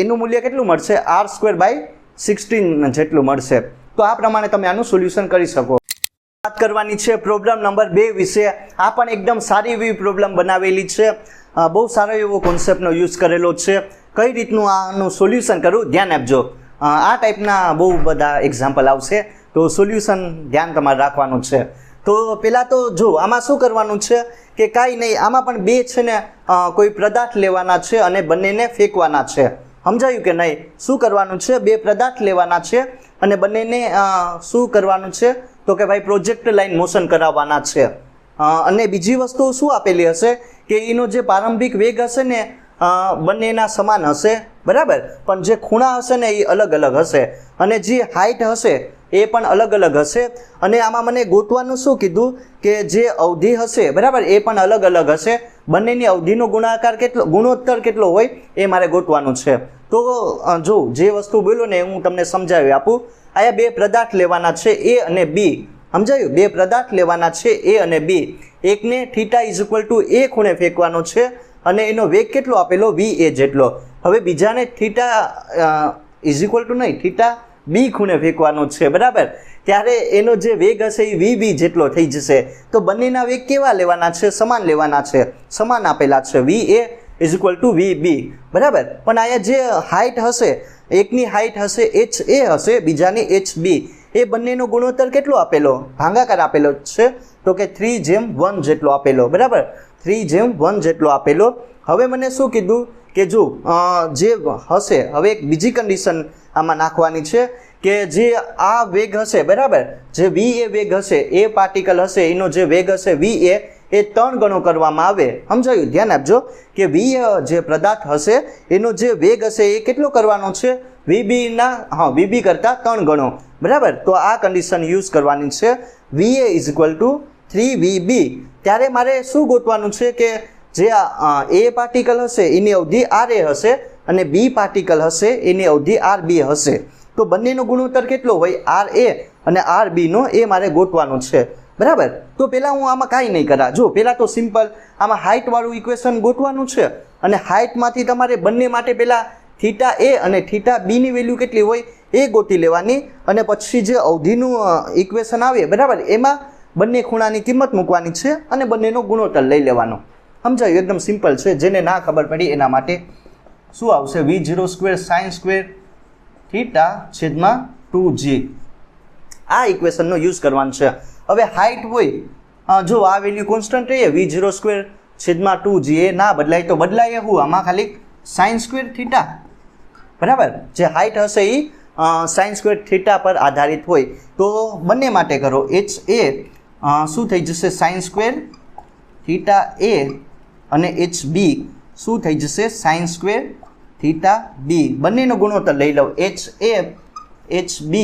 એનું મૂલ્ય કેટલું મળશે, r² / 16 જેટલું મળશે. તો આ પ્રમાણે તમે આનું સોલ્યુશન કરી શકો. વાત કરવાની છે પ્રોબ્લેમ નંબર 2 વિશે. આ પણ એકદમ સારી એવી પ્રોબ્લેમ બનાવેલી છે, બહુ સારો એવો કોન્સેપ્ટનો યુઝ કરેલો છે. કઈ રીતનું આનું સોલ્યુશન કરવું ધ્યાન આપજો. આ ટાઈપના બહુ બધા એક્ઝામ્પલ આવશે તો સોલ્યુશન ધ્યાન તમારે રાખવાનું છે. તો પહેલાં તો જો આમાં શું કરવાનું છે કે કાંઈ નહીં, આમાં પણ 2 છે ને કોઈ પદાર્થ લેવાના છે અને બંનેને ફેંકવાના છે. સમજાયું કે નહીં? શું કરવાનું છે, 2 પદાર્થ લેવાના છે અને બંનેને શું કરવાનું છે તો કે ભાઈ પ્રોજેક્ટ લાઇન મોશન કરાવવાના છે. અને બીજી વસ્તુ શું આપેલી હશે કે એનો જે પ્રારંભિક વેગ હશે ને બંનેના સમાન હશે, બરાબર, પણ જે ખૂણા હશે ને એ અલગ અલગ હશે અને જે હાઇટ હશે એ પણ અલગ અલગ હશે. અને આમાં મને ગોતવાનું શું કીધું કે જે અવધિ હશે, બરાબર, એ પણ અલગ અલગ હશે. બંનેની અવધિનો ગુણોત્તર કેટલો હોય એ મારે ગોતવાનું છે. તો જો જે વસ્તુ બોલ્યો ને હું તમને સમજાવી આપું. આયા 2 પદાર્થ લેવાના છે, A અને B, સમજાયું? બે પદાર્થ લેવાના છે એ અને બી. એકને થીટા ઇઝ ઇક્વલ ટુ એ ખૂણે ફેંકવાનો છે અને એનો વેગ કેટલો આપેલો VA જેટલો. હવે બીજાને થીટા ઇઝ ઇક્વલ ટુ નહીં, થીટા બી ખૂણે ફેંકવાનો છે, બરાબર? ત્યારે એનો જે વેગ હશે એ VB જેટલો થઈ જશે. તો બંનેના વેગ કેવા લેવાના છે? સમાન લેવાના છે, સમાન આપેલા છે, VA is equal two VB, બરાબર? પણ અહીંયા જે હાઇટ હશે, એકની હાઇટ હશે HA હશે, બીજાની HB. એ બંનેનો ગુણોત્તર કેટલો આપેલો? ભાગાકાર આપેલો છે, તો કે 3:1 જેટલો આપેલો, બરાબર? 3:1 જેટલો આપેલો. હવે મને શું કીધું કે જો જે હશે, હવે એક બીજી કન્ડિશન આમાં નાખવાની છે કે જે આ વેગ હશે, બરાબર, જે VA વેગ હશે, એ પાર્ટિકલ હશે, એનો જે વેગ હશે VA એ 3 ગણો કરવામાં આવે. સમજાયું? ધ્યાન આપજો કે VA જે પદાર્થ હશે એનો જે વેગ હશે એ કેટલો કરવાનો છે? VB કરતાં 3 ગણો, બરાબર? તો આ કન્ડિશન યુઝ કરવાની છે. VA is equal two 3VB. ત્યારે મારે શું ગોતવાનું છે કે જે A પાર્ટિકલ હશે એની અવધિ RA હશે અને B પાર્ટિકલ હશે એની અવધિ RB હશે. તો બંનેનો ગુણોત્તર કેટલો હોય? RA અને RBનો એ મારે ગોતવાનો છે, બરાબર? તો પહેલાં હું આમાં કાંઈ નહીં કરા. જો પહેલાં તો સિમ્પલ આમાં હાઇટવાળું ઇક્વેશન ગોતવાનું છે અને હાઇટમાંથી તમારે બંને માટે પહેલાં થીટા A અને થીટા Bની વેલ્યુ કેટલી હોય એ ગોતી લેવાની અને પછી જે અવધિનું ઇક્વેશન આવે, બરાબર, એમાં બંને ખૂણાની કિંમત મૂકવાની છે અને બંનેનો ગુણોત્તર લઈ લેવાનો. સમજાયું? એકદમ સિમ્પલ છે. જેને ના ખબર પડી એના માટે શું આવશે? V0² sin સ્ક્વેર થીટા છેદમાં 2g. આ ઇક્વેશનનો યુઝ કરવાનો છે. હવે હાઇટ હોય, જો આ વેલ્યુ કોન્સ્ટન્ટ રહીએ V0² છેદમાં 2g, એ ના બદલાય તો બદલાય હું આમાં ખાલી sin સ્ક્વેર થીટા, બરાબર? જે હાઇટ હશે એ sin સ્ક્વેર થીટા પર આધારિત હોય. તો બંને માટે કરો. HA શું થઈ જશે? sin સ્ક્વેર થીટા A અને HB શું થઈ જશે? sin square theta B. બંનેનો ગુણોત્તર લઈ લો. HA HB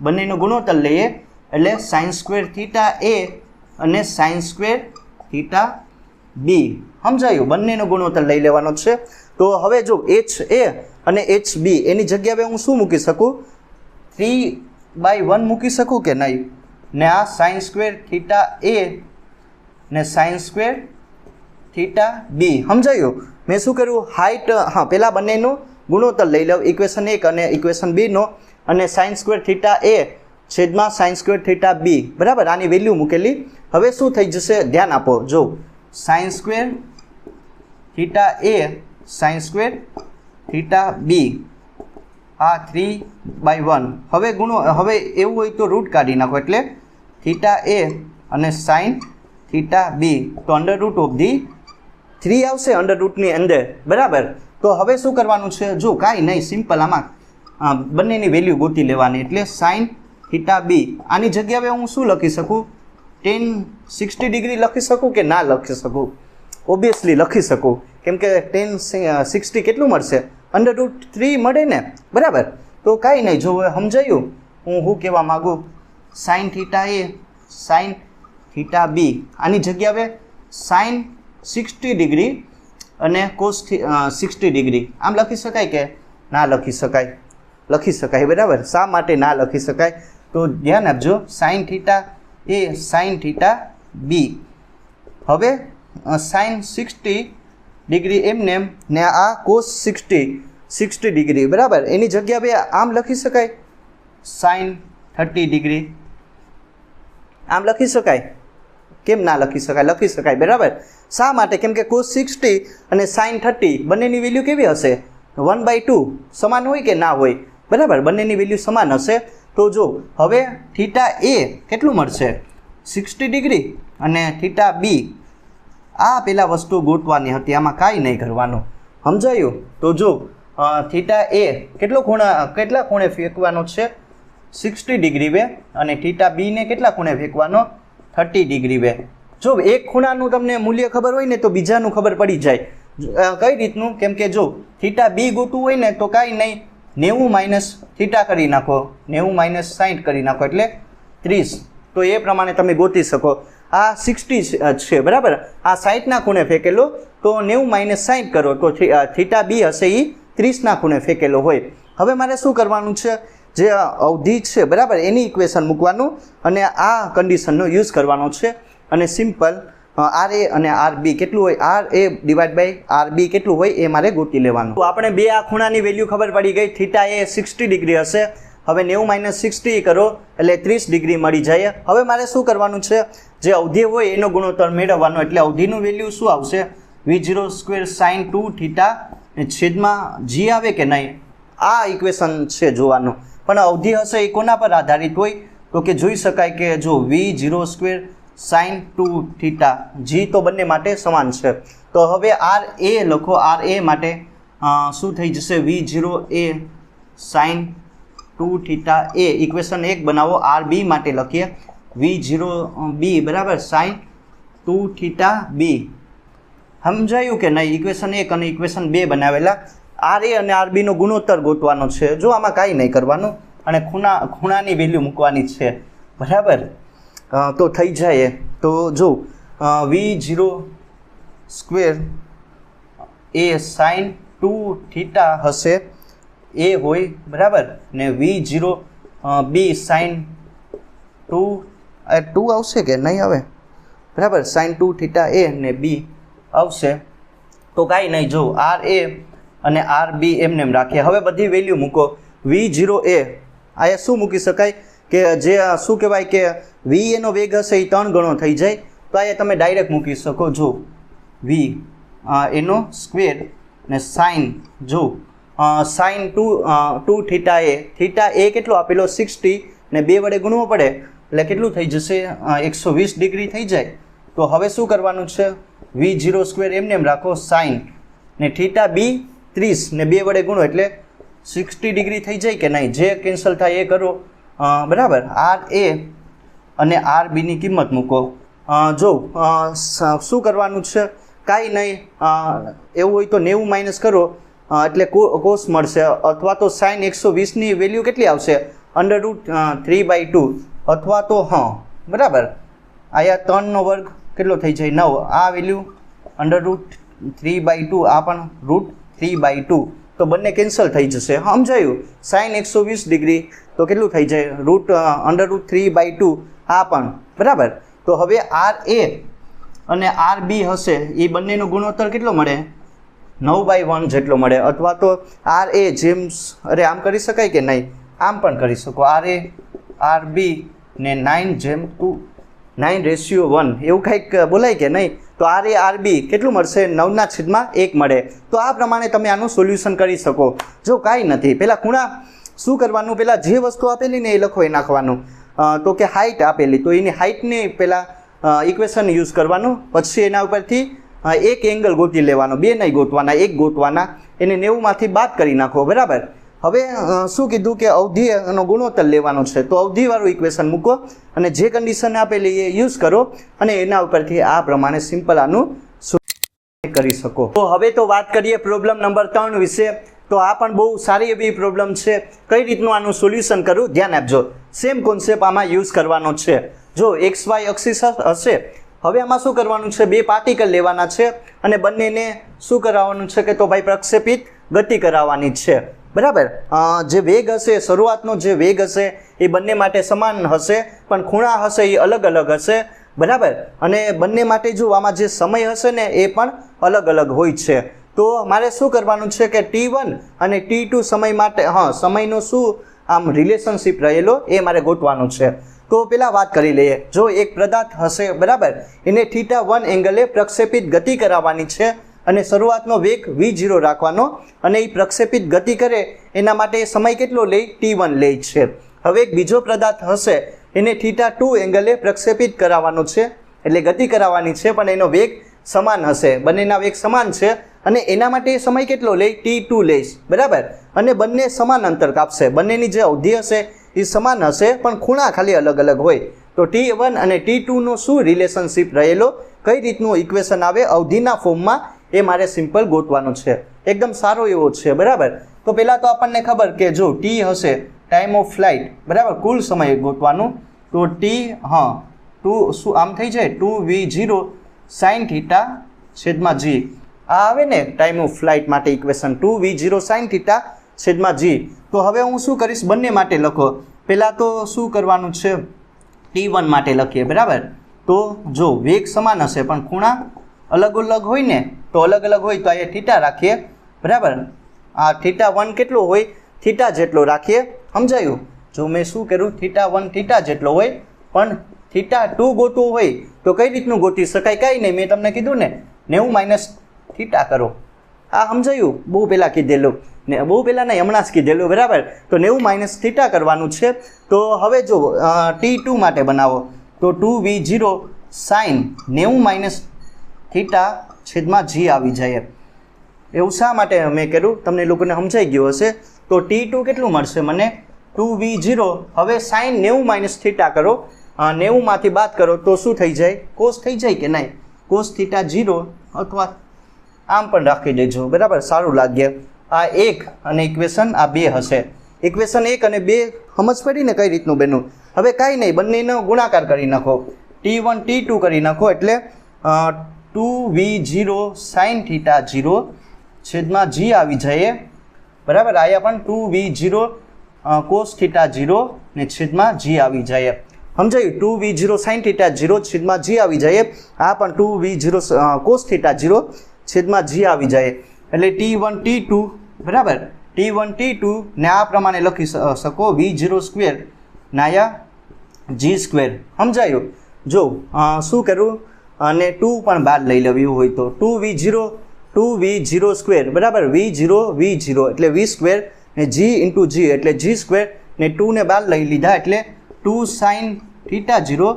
બંનેનો ગુણોત્તર લઈએ એટલે sin સ્ક્વેર થીટા A અને sin સ્ક્વેર થીટા B. સમજાયું? બંનેનો ગુણોત્તર લઈ લેવાનો છે. તો હવે જો HA અને HB એની જગ્યાએ હું શું મૂકી શકું? 3/1 મૂકી શકું કે નહીં? ને આ sin સ્ક્વેર થીટા A ને sin સ્ક્વેર થીટા B. સમજાયું? મેં શું કર્યું? હાઇટ, પહેલાં બંનેનો ગુણોત્તર લઈ લઉં, ઇક્વેશન 1 અને ઇક્વેશન 2નો, અને sin સ્ક્વેર થીટા A છેદમાં sin સ્ક્વેર થીટા B, બરાબર? આની વેલ્યુ મૂકેલી. હવે શું થઈ જશે? ધ્યાન આપો. જો sin square theta A sin square theta B આ 3/1. હવે એવું હોય તો રૂટ કાઢી નાખો એટલે થીટા A અને sin થીટા B. તો અંડર રૂટ ઓફ ધી 3 આવશે અંડર રૂટની અંદર, બરાબર? તો હવે શું કરવાનું છે? જો કાંઈ નહીં, સિમ્પલ આમાં બંનેની વેલ્યુ ગોતી લેવાની એટલે sin થીટા B. આની જગ્યાએ હું શું લખી શકું? tan 60 ડિગ્રી લખી શકું કે ના લખી શકું? ઓબ્વિયસલી લખી શકું, કેમ કે tan 60 કેટલું મળશે? √3 મળે ને, બરાબર? તો કાંઈ નહીં. જો સમજાયું હું શું કહેવા માગું? sin theta A sin theta B. આની જગ્યાએ sin 60 ડિગ્રી અને cos 60 ડિગ્રી આમ લખી શકાય કે ના લખી શકાય? લખી શકાય, બરાબર? શા માટે ના લખી શકાય? તો ધ્યાન આપજો. sin theta A sin theta B. હવે sin 60 ડિગ્રી એમને એમ ને આ cos 60 ડિગ્રી, બરાબર? એની જગ્યાએ આમ લખી શકાય sin 30 ડિગ્રી. આમ લખી શકાય? કેમ ના લખી શકાય? લખી શકાય, બરાબર? શા માટે? કેમ કે cos 60 અને sin 30 બંનેની વેલ્યુ કેવી હશે? 1/2 સમાન હોય કે ના હોય? બરાબર? બંનેની વેલ્યુ સમાન હશે. તો જો હવે થીટા A કેટલું મળશે? 60 ડિગ્રી અને થીટા B. આ પેલા વસ્તુ ગોતવાની હતી, આમાં કાંઈ નહીં કરવાનું. સમજાયું? તો જો થીટા A કેટલા ખૂણે ફેંકવાનો છે? 60 ડિગ્રી વે. અને થીટા B ને કેટલા ખૂણે ફેંકવાનો? 30 ડિગ્રી વે. જો એક ખૂણાનું તમને મૂલ્ય ખબર હોય ને તો બીજાનું ખબર પડી જાય. કઈ રીતનું? કેમ કે જો થીટા B ગોતવું હોય ને તો કાંઈ નહીં, 90 માઇનસ થીટા કરી નાખો, 90 માઇનસ 60 કરી નાખો એટલે 30. તો એ પ્રમાણે તમે ગોતી શકો. આ 60 છે, બરાબર? આ 60ના ખૂણે ફેંકેલો, તો 90 માઇનસ 60 કરો તો થીટા B હશે એ 30ના ખૂણે ફેંકેલો હોય. હવે મારે શું કરવાનું છે? જે અવધિ છે બરાબર એની ઇક્વેશન મૂકવાનું અને આ કન્ડિશનનો યુઝ કરવાનો છે અને સિમ્પલ આર એ અને આર બી કેટલું હોય R A divide by R B કેટલું હોય એ મારે ગોતી લેવાનું. તો આપણે બે આ ખૂણાની વેલ્યુ ખબર પડી ગઈ. થીટા એ 60 ડિગ્રી હશે. હવે 90 - 60 કરો એટલે 30 ડિગ્રી મળી જાય. હવે મારે શું કરવાનું છે, જે અવધિ હોય એનો ગુણોત્તર મેળવવાનો. એટલે અવધિનું વેલ્યુ શું આવશે, v0² sin 2 થીટા છેદમાં g આવે કે નહીં, આ ઇક્વેશન છે જોવાનું. પણ અવધિ હશે એ કોના પર આધારિત હોય, તો કે જોઈ શકાય કે જો v0² sin 2 થીટા g તો બંને માટે સમાન છે. તો હવે આર એ લખો. આર એ માટે શું થઈ જશે, v0a sin 2 થીટા એ ઇક્વેશન 1 બનાવો. આર બી માટે લખીએ v0b બરાબર sin 2 થીટા બી. સમજાયું કે નહીં? ઇક્વેશન 1 અને ઇક્વેશન 2 બનાવેલા. આર એ અને આર બીનો ગુણોત્તર ગોતવાનો છે. જો આમાં કાંઈ નહીં કરવાનું અને ખૂણાની વેલ્યુ મૂકવાની છે બરાબર. તો થઈ જાય. તો જો v0² એ sin 2 થીટા હશે એ હોય બરાબર, ને v0b sin 2 આવશે કે નહીં આવે બરાબર, sin 2 થીટા એ ને બી આવશે. તો કાંઈ નહીં, જો આર એ અને આર બી એમને એમ રાખીએ. હવે બધી વેલ્યુ મૂકો. v0a આ શું મૂકી શકાય કે જે શું કહેવાય કે v એનો વેગ હશે એ 3 ગણો થઈ જાય. તો આ તમે ડાયરેક્ટ મૂકી શકો. જો v એનો સ્ક્વેર ને સાઇન, જો સાઇન 2 થીટા એ કેટલો આપેલો 60 ને 2 વડે ગુણવો પડે એટલે કેટલું થઈ જશે 120 ડિગ્રી થઈ જાય. તો હવે શું કરવાનું છે, v0² એમને એમ રાખો સાઇન ને થીટા બી 30 ને 2 વડે ગુણો એટલે 60 ડિગ્રી થઈ જાય કે નહીં, જે કેન્સલ થાય એ કરો બરાબર. આર એ અને આર બીની કિંમત મૂકો. જો શું કરવાનું છે, કાંઈ નહીં, એવું હોય તો 90 માઇનસ કરો એટલે કોસ મળશે, અથવા તો સાઇન 120ની વેલ્યુ કેટલી આવશે √3/2, અથવા તો બરાબર આયા 3નો વર્ગ કેટલો થઈ જાય 9, આ વેલ્યુ √3/2, આ પણ √3/2. તો બંને કેન્સલ થઈ જશે. સમજાયું? સાઇન 120 ડિગ્રી તો કેટલું થઈ જાય √3/2, આ પણ બરાબર. તો હવે આર એ અને આર બી હશે એ બંનેનો ગુણોત્તર કેટલો મળે 9/1 જેટલો મળે. અથવા તો આર એ જેમ આમ કરી શકાય કે નહીં, આમ પણ કરી શકો. આર એ આર બી ને 9:2 9:1 એવું કંઈક બોલાય કે નહીં. તો આર એ આર બી કેટલું મળશે 9/1 મળે. તો આ પ્રમાણે તમે આનું સોલ્યુશન કરી શકો. જો કાંઈ નથી, પહેલાં ખૂણા શું કરવાનું, પહેલાં જે વસ્તુ આપેલી ને એ લખો એ નાખવાનું. તો કે હાઇટ આપેલી, તો એની હાઇટને પહેલાં ઇક્વેશન યુઝ કરવાનું. પછી એના ઉપરથી એક એંગલ ગોતી લેવાનો, 2 નહીં ગોતવાના, 1 ગોતવાના. એને 90માંથી બાદ કરી નાખો બરાબર. હવે શું કીધું કે અવધિનો ગુણોત્તર લેવાનો છે. તો અવધિવાળું ઇક્વેશન મૂકો અને જે કન્ડિશન આપેલી એ યુઝ કરો અને એના ઉપરથી આ પ્રમાણે સિમ્પલ આનું કરી શકો. તો હવે તો વાત કરીએ પ્રોબ્લેમ નંબર 3 વિશે. તો આ પણ બહુ સારી એવી પ્રોબ્લેમ છે. કઈ રીતનું આનું સોલ્યુશન કરું ધ્યાન આપજો. સેમ કોન્સેપ્ટ આમાં યુઝ કરવાનો છે. જો XY એક્સિસ હશે, હવે આમાં શું કરવાનું છે, 2 પાર્ટિકલ લેવાના છે અને બંનેને શું કરાવવાનું છે કે તો ભાઈ પ્રક્ષેપિત ગતિ કરાવવાની છે બરાબર. જે વેગ હશે, શરૂઆતનો જે વેગ હશે એ બંને માટે સમાન હશે, પણ ખૂણા હશે એ અલગ અલગ હશે બરાબર. અને બંને માટે જો આમાં જે સમય હશે ને એ પણ અલગ અલગ હોય છે. તો મારે શું કરવાનું છે કે T1 અને T2 સમય માટે સમયનો શું આમ રિલેશનશિપ રહેલો એ મારે ગોતવાનું છે. તો પહેલાં વાત કરી લઈએ. જો એક પદાર્થ હશે બરાબર, એને θ1 એંગલે પ્રક્ષેપિત ગતિ કરાવવાની છે અને શરૂઆતનો વેગ v0 રાખવાનો અને એ પ્રક્ષેપિત ગતિ કરે એના માટે સમય કેટલો લે T1 લે છે. હવે એક બીજો પદાર્થ હશે, એને θ2 એંગલે પ્રક્ષેપિત કરાવવાનો છે, એટલે ગતિ કરાવવાની છે, પણ એનો વેગ સમાન હશે. બંનેના વેગ સમાન છે અને એના માટે સમય કેટલો લે T2 લઈશ બરાબર. અને બંને સમાન અંતર કાપશે. બંનેની જે અવધિ હશે એ સમાન હશે, પણ ખૂણા ખાલી અલગ અલગ હોય. તો T1 અને T2નો શું રિલેશનશિપ રહેલો, કઈ રીતનું ઇક્વેશન આવે અવધિના ફોર્મમાં, એ મારે સિમ્પલ ગોતવાનું છે. એકદમ સારો એવો છે બરાબર. તો પહેલાં તો આપણને ખબર કે જો T હશે ટાઈમ ઓફ ફ્લાઇટ બરાબર, કુલ સમય ગોતવાનું. તો T 2 શું આમ થઈ જાય 2v0 sin θ છેદમાં g. આ આવે ને ટાઈમ ઓફ ફ્લાઇટ માટે ઇક્વેશન 2v0 sin θ છેદમાં જી. તો હવે હું શું કરીશ, બંને માટે લખો. પહેલાં તો શું કરવાનું છે, T1 માટે લખીએ. બરાબર. તો જો વેગ સમાન હશે પણ ખૂણા અલગ અલગ હોય ને, તો અલગ અલગ હોય તો અહીંયા થીટા રાખીએ. બરાબર. આ θ1 કેટલો હોય, થીટા જેટલો રાખીએ. સમજાયું? જો મેં શું કર્યું, θ1 થીટા જેટલો હોય, પણ θ2 ગોતવું હોય તો કઈ રીતનું ગોતી શકાય? કાંઈ નહીં, મેં તમને કીધું ને 90 - થીટા કરો. આ સમજાયું? બહુ પહેલાં કીધેલું ને, બહુ પહેલાં નહીં, હમણાં જ કીધેલું. બરાબર. તો 90 - થીટા કરવાનું છે. તો હવે જો T2 માટે બનાવો તો 2v0 sin 90 - થીટા છેદમાં જી આવી જાય. એવું શા માટે મેં કર્યું, તમને લોકોને સમજાઈ ગયું હશે. તો T2 કેટલું મળશે મને, 2v0. હવે sin 90 - થીટા કરો, 90 માંથી બાદ કરો તો શું થઈ જાય, કોસ થઈ જાય કે નહીં? કોસ થીટા 0, અથવા આમ પણ રાખી દેજો. બરાબર, સારું લાગે. આ 1 અને ઇક્વેશન આ 2 હશે. ઇક્વેશન 1 અને 2 સમજ પડી ને કઈ રીતનું બન્યું? હવે કાંઈ નહીં, બંનેનો ગુણાકાર કરી નાખો. T1 T2 કરી નાખો એટલે 2v0 sin થીટા 0 છેદમાં જી આવી જાય. બરાબર. આયા પણ 2v0 cos થીટા 0 ને છેદમાં જી આવી જાય. સમજાયું? 2v0 sin થીટા 0 છેદમાં જી આવી જાય. આ પણ 2v0 cos થીટા 0 છેદમાં જી આવી જાય. એટલે T1 T2. બરાબર. T1 T2 ને આ પ્રમાણે લખી શકો, v0² નાયા g². સમજાયું? જો શું કરું, અને 2 પણ બહાર લઈ લેવું હોય તો 2v0² બરાબર, v0 એટલે v² ને g × g એટલે g² ને 2 ને બહાર લઈ લીધા એટલે 2 sin થીટા 0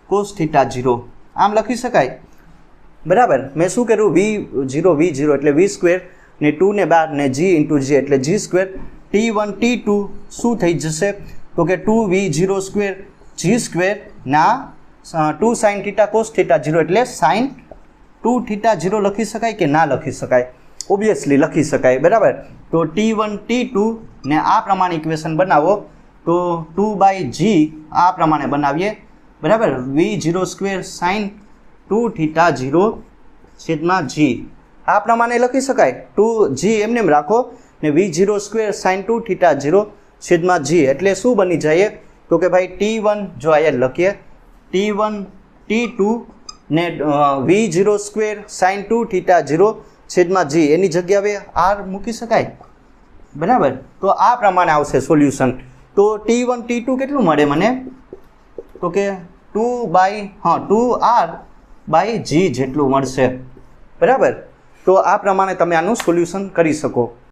cos થીટા 0 આમ લખી શકાય. બરાબર. મેં શું કર્યું, v0 એટલે v² ને 2 ને બહાર ને g × g એટલે g². T1 T2 શું થઈ જશે, તો કે 2v0² g² ના 2 sin થીટા cos થીટા 0 એટલે sin 2 થીટા 0 લખી શકાય કે ના લખી શકાય? ઓબ્વિયસલી લખી શકાય. બરાબર. તો T1 T2 ને આ પ્રમાણે ઇક્વેશન બનાવો તો 2/g આ પ્રમાણે બનાવીએ. બરાબર. v0² sin 2 થીટા 0 છેદમાં g આ પ્રમાણે લખી શકાય. 2g એમને એમ રાખો ને v0² sin 2 થીટા 0 છેદમાં g એટલે શું બની જાય, તો કે ભાઈ T1 જો અહીંયા લખીએ, T1 T2 ને v0² sin 2 થીટા 0 છેદમાં g એની જગ્યાએ r મૂકી શકાય. બરાબર. તો આ પ્રમાણે આવશે સોલ્યુશન. તો T1 T2 કેટલું મળે મને, તો કે 2r/g જેટલું મળશે. બરાબર. તો આ પ્રમાણે તમે આનું સોલ્યુશન કરી શકો.